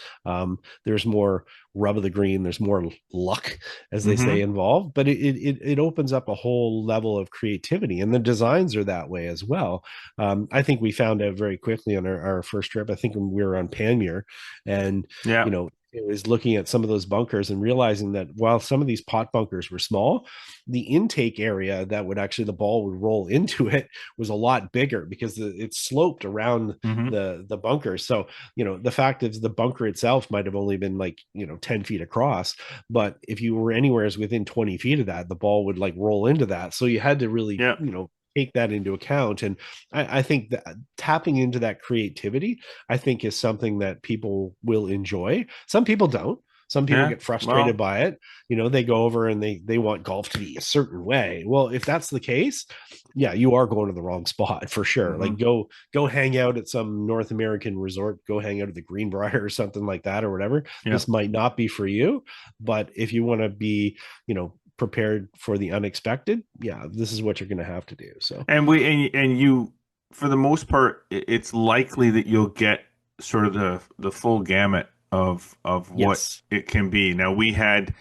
There's more rub of the green. There's more luck, as they say, Mhm. involved, but it opens up a whole level of creativity, and the designs are that way as well. I think we found out very quickly on our first trip. I think when we were on Panmure, and Yeah. is looking at some of those bunkers and realizing that while some of these pot bunkers were small, the intake area that would actually the ball would roll into it was a lot bigger because it sloped around Mm-hmm. the bunker. So, the fact is the bunker itself might have only been like, 10 feet across, but if you were anywhere within 20 feet of that, the ball would like roll into that. So you had to really, Yeah. take that into account. And I think that tapping into that creativity, I think, is something that people will enjoy. Some people don't. Some people Yeah. get frustrated by it. They go over and they want golf to be a certain way. Well, if that's the case, yeah, you are going to the wrong spot for sure. Mm-hmm. Like go hang out at some North American resort, go hang out at the Greenbrier or something like that or whatever. Yeah. This might not be for you, but if you want to be, prepared for the unexpected, yeah, this is what you're going to have to do. So, and you, for the most part, it's likely that you'll get sort of the full gamut of what yes. it can be. Now we had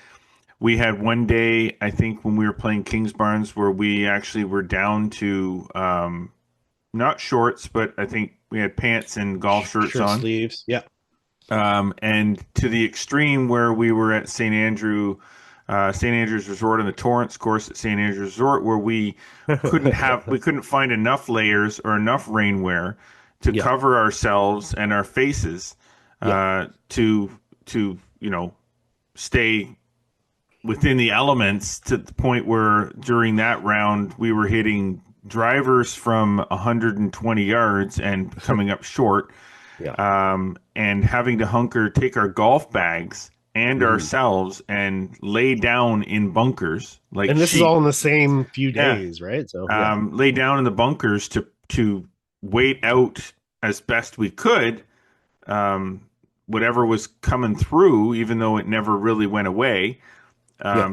one day, I think, when we were playing Kingsbarns, where we actually were down to not shorts, but I think we had pants and golf shirts on, sleeves. Yeah. And to the extreme where we were at St. Andrews Resort on the Torrance course at St. Andrews Resort, where we couldn't find enough layers or enough rainwear to cover ourselves and our faces to stay within the elements, to the point where during that round we were hitting drivers from 120 yards and coming up short, and having to take our golf bags and ourselves and lay down in bunkers, like, and this sheep. is all in the same few days, right? So lay down in the bunkers to wait out as best we could whatever was coming through, even though it never really went away,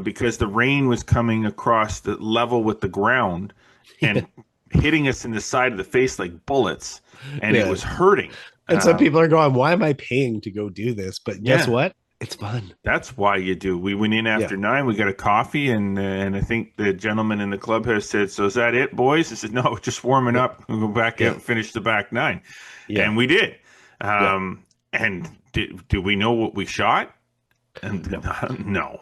because the rain was coming across the level with the ground and hitting us in the side of the face like bullets, and it was hurting. And some people are going, why am I paying to go do this? But guess what? It's fun. That's why you do. We went in after 9. We got a coffee, and I think the gentleman in the clubhouse said, "So is that it, boys?" I said, "No, just warming up. We'll go back out and finish the back 9." And we did. And do we know what we shot? And no,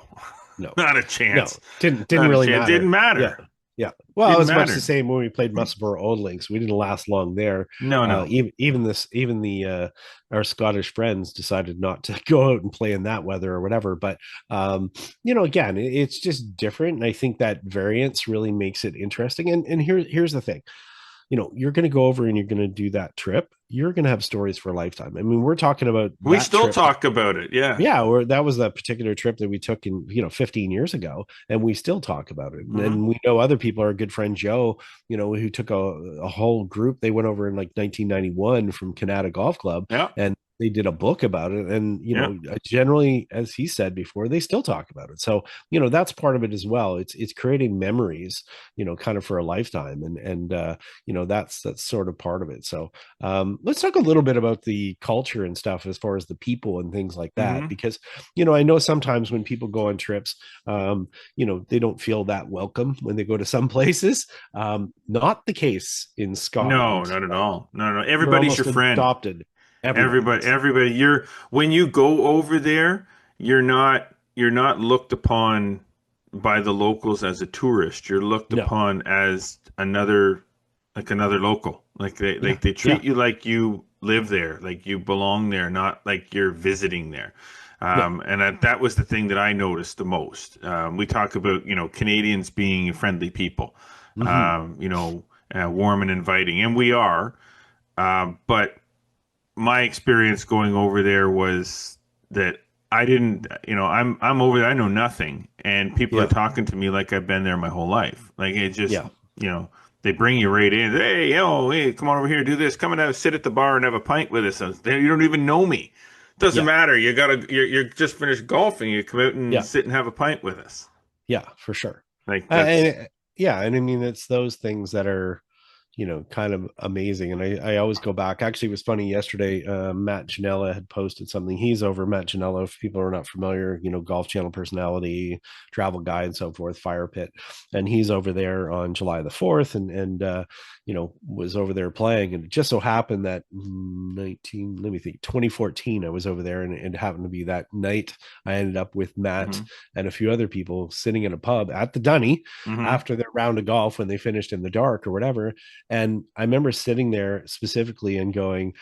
not a chance. No, didn't really matter. It didn't matter. Yeah. Well, it was much the same when we played Musselburgh Old Links. We didn't last long there. No. Even our Scottish friends decided not to go out and play in that weather or whatever. But again, it's just different, and I think that variance really makes it interesting. And here's the thing. You're going to go over and you're going to do that trip. You're going to have stories for a lifetime. I mean, we're talking about. We still talk about it. Yeah. Yeah. Or that was that particular trip that we took in, 15 years ago, and we still talk about it. And we know other people. Our good friend Joe, who took a whole group. They went over in like 1991 from Canada Golf Club. Yeah. And they did a book about it, and generally, as he said before, they still talk about it. So that's part of it as well. It's creating memories, kind of for a lifetime, and that's sort of part of it. So let's talk a little bit about the culture and stuff as far as the people and things like that, because I know sometimes when people go on trips, they don't feel that welcome when they go to some places. Not the case in Scotland. No, not at all. No. Everybody's your friend. Adopted. Everybody. When you go over there, you're not looked upon by the locals as a tourist. You're looked upon as another local. Like they treat you like you live there, like you belong there, not like you're visiting there. And that was the thing that I noticed the most. We talk about Canadians being friendly people, warm and inviting, and we are. But my experience going over there was that I didn't, I'm over there, I know nothing, and people are talking to me like I've been there my whole life. Like it just, they bring you right in. Hey, come on over here, do this. Come and sit at the bar and have a pint with us. You don't even know me. Doesn't matter. You're just finished golfing. You come out and sit and have a pint with us. Yeah, for sure. Like and I mean, it's those things that are, kind of amazing. And I always go back. Actually, it was funny yesterday. Matt Janella had posted something. He's over Matt Janella. If people are not familiar, Golf Channel personality, travel guy, and so forth, Fire Pit, and he's over there on July the 4th, and was over there playing. And it just so happened that 2014, I was over there, and it happened to be that night. I ended up with Matt and a few other people sitting in a pub at the Dunny after their round of golf when they finished in the dark or whatever. And I remember sitting there specifically and going,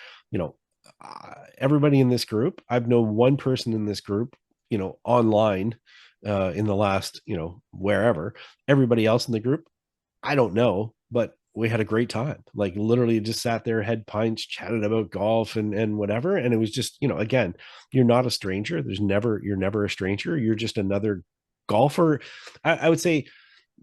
everybody in this group, I've known one person in this group, online in the last, wherever. Everybody else in the group, I don't know, but we had a great time. Like literally just sat there, had pints, chatted about golf and whatever. And it was just, again, you're not a stranger. You're never a stranger. You're just another golfer. I would say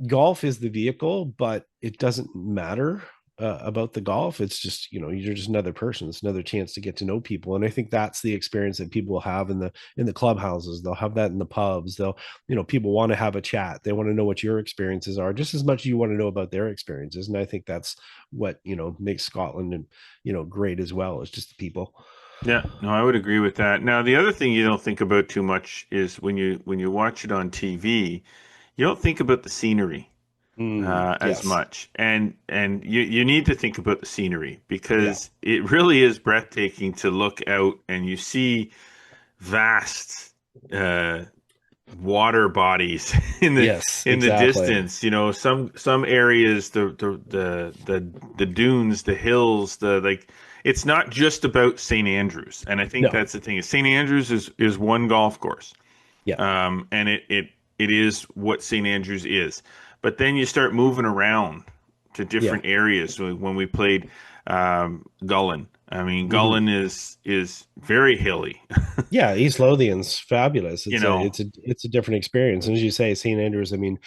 golf is the vehicle, but it doesn't matter about the golf. It's just, you're just another person. It's another chance to get to know people. And I think that's the experience that people will have in the clubhouses. They'll have that in the pubs. They'll, people want to have a chat. They want to know what your experiences are just as much as you want to know about their experiences. And I think that's what, makes Scotland and, great as well. It's just the people. Yeah, no, I would agree with that. Now, the other thing you don't think about too much is when you watch it on TV, you don't think about the scenery as much, and you need to think about the scenery because it really is breathtaking to look out and you see vast water bodies in the the distance. Some areas, the dunes, the hills, it's not just about St. Andrews, and I think that's the thing. St. Andrews is one golf course, and it is what St. Andrews is. But then you start moving around to different areas. So when we played Gullen, I mean, Gullen is very hilly. Yeah, East Lothian's fabulous. It's a different experience. And as you say, St. Andrews, I mean,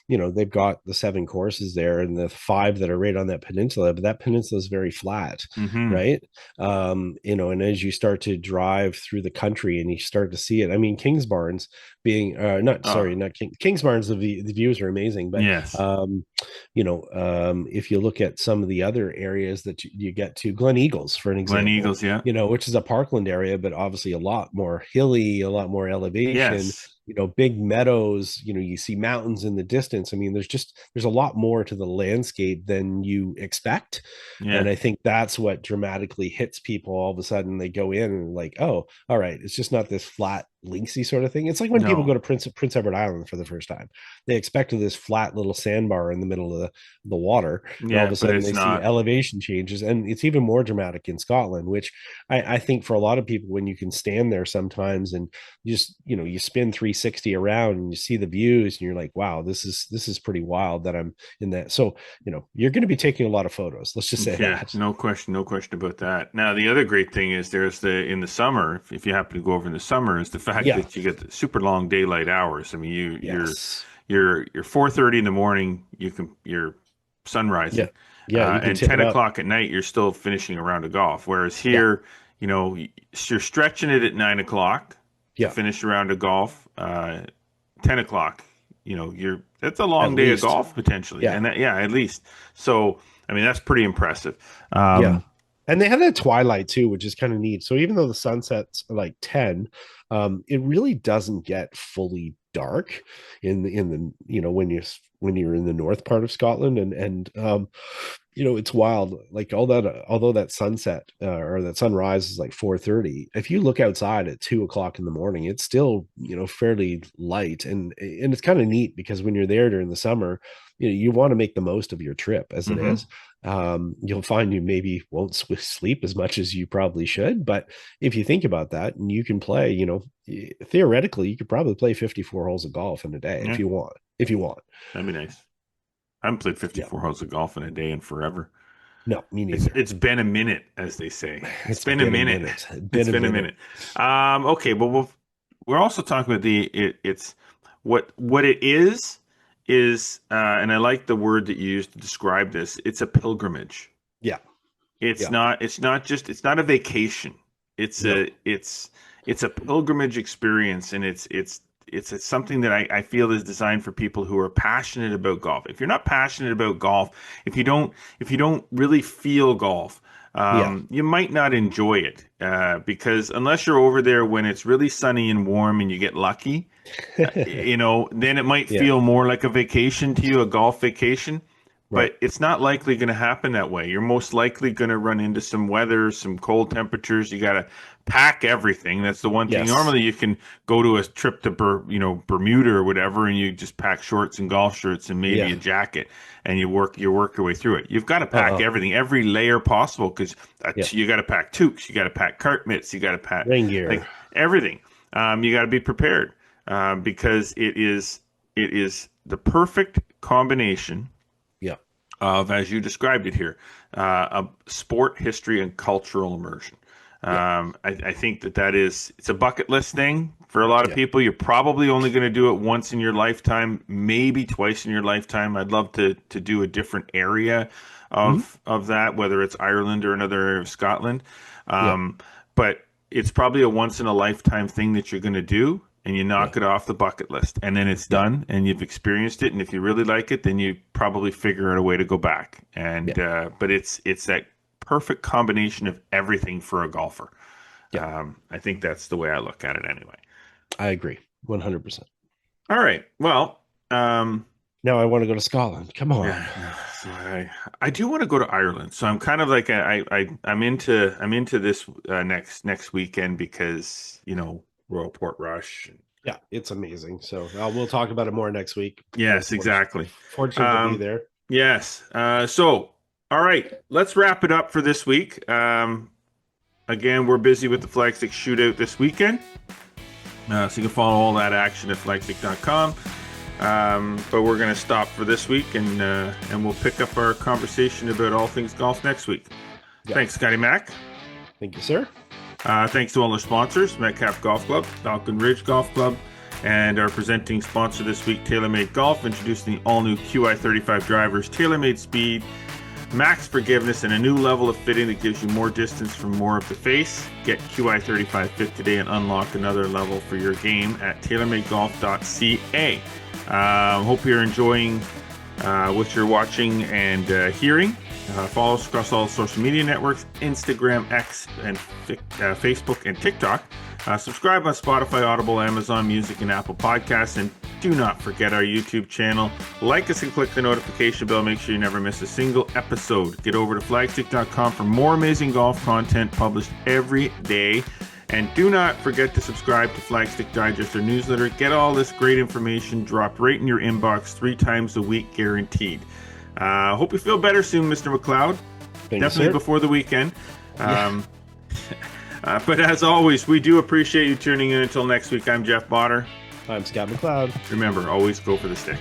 they've got the 7 courses there and the 5 that are right on that peninsula, but that peninsula is very flat, right? And as you start to drive through the country and you start to see it, I mean, Kingsbarns being Kingsbarns, the views are amazing, but if you look at some of the other areas that you get to, Glen Eagles, for an example, Glen Eagles, which is a parkland area, but obviously a lot more hilly, a lot more elevation. Yes. Big meadows, you see mountains in the distance. I mean, there's a lot more to the landscape than you expect. Yeah. And I think that's what dramatically hits people. All of a sudden they go in and like, oh, all right, it's just not this flat, linksy sort of thing. It's like when people go to Prince Edward Island for the first time. They expected this flat little sandbar in the middle of the water. And all of a sudden they see elevation changes. And it's even more dramatic in Scotland, which I think for a lot of people, when you can stand there sometimes and you just, you spin 360 around and you see the views and you're like, wow, this is pretty wild that I'm in that. So, you're going to be taking a lot of photos. Let's just say that. No question about that. Now, the other great thing is in the summer, if you happen to go over in the summer, is the fact that you get the super long daylight hours. I mean, you're 4:30 in the morning, you're sunrising. And 10 o'clock at night, you're still finishing a round of golf. Whereas here, you're stretching it at 9 o'clock. Finish a round of golf. 10 o'clock, that's a long day of golf potentially. And at least. So, I mean, that's pretty impressive. And they have that twilight too, which is kind of neat. So even though the sunset's like 10, it really doesn't get fully dark in the when you're in the north part of Scotland, and it's wild. Like although that sunset or that sunrise is like 4:30, if you look outside at 2 o'clock in the morning, it's still fairly light, and it's kind of neat because when you're there during the summer, you want to make the most of your trip as it is. You'll find you maybe won't sleep as much as you probably should, but if you think about that, and you can play, theoretically, you could probably play 54 holes of golf in a day if you want. That'd be nice. I haven't played 54 holes of golf in a day in forever. No, me neither. It's been a minute, as they say. It's been a minute. It's been a minute. Okay, but we're also talking about it's what it is, and I like the word that you used to describe this. It's a pilgrimage. Yeah. It's not a vacation. It's a pilgrimage experience, and it's it's something that I feel is designed for people who are passionate about golf. If you're not passionate about golf, if you don't really feel golf, you might not enjoy it, because unless you're over there when it's really sunny and warm and you get lucky, then it might feel more like a vacation to you, a golf vacation. But it's not likely going to happen that way. You're most likely going to run into some weather, some cold temperatures. You got to pack everything. That's the one thing. Normally, you can go to a trip to Bermuda or whatever, and you just pack shorts and golf shirts and maybe a jacket, and you work your way through it. You've got to pack everything, every layer possible, because you got to pack toques, you got to pack cart mitts, you got to pack rain gear, like everything. You got to be prepared, because it is the perfect combination of, as you described it here, a sport, history, and cultural immersion. I think it's a bucket list thing for a lot of people. You're probably only going to do it once in your lifetime, maybe twice in your lifetime. I'd love to do a different area of that, whether it's Ireland or another area of Scotland. But it's probably a once in a lifetime thing that you're going to do. And you knock it off the bucket list, and then it's done, and you've experienced it. And if you really like it, then you probably figure out a way to go back. And but it's that perfect combination of everything for a golfer. I think that's the way I look at it, anyway. I agree, 100%. All right. Well, now I want to go to Scotland. Come on. So I do want to go to Ireland. So I'm kind of like I'm into this next weekend, because Royal Portrush. Yeah, it's amazing. So we'll talk about it more next week. Yes, exactly. Fortunate to be there. Yes. So, all right, let's wrap it up for this week. Again, we're busy with the Flagstick Shootout this weekend. So you can follow all that action at flagstick.com. But we're going to stop for this week, and we'll pick up our conversation about all things golf next week. Yeah. Thanks, Scotty Mac. Thank you, sir. Thanks to all our sponsors, Metcalf Golf Club, Falcon Ridge Golf Club, and our presenting sponsor this week, TaylorMade Golf, introducing the all-new QI35 drivers, TaylorMade Speed, max forgiveness, and a new level of fitting that gives you more distance from more of the face. Get QI35 fit today and unlock another level for your game at TaylorMadeGolf.ca. Hope you're enjoying what you're watching and hearing. Follow us across all social media networks, Instagram, X, and Facebook and TikTok. Subscribe on Spotify, Audible, Amazon Music, and Apple Podcasts. And do not forget our YouTube channel. Like us and click the notification bell. Make sure you never miss a single episode. Get over to flagstick.com for more amazing golf content published every day. And do not forget to subscribe to Flagstick Digest, our newsletter. Get all this great information dropped right in your inbox 3 times a week, guaranteed. Hope you feel better soon, Mr. McLeod. Definitely before the weekend. But as always, we do appreciate you tuning in. Until next week, I'm Jeff Botter. I'm Scott McLeod. Remember, always go for the stick.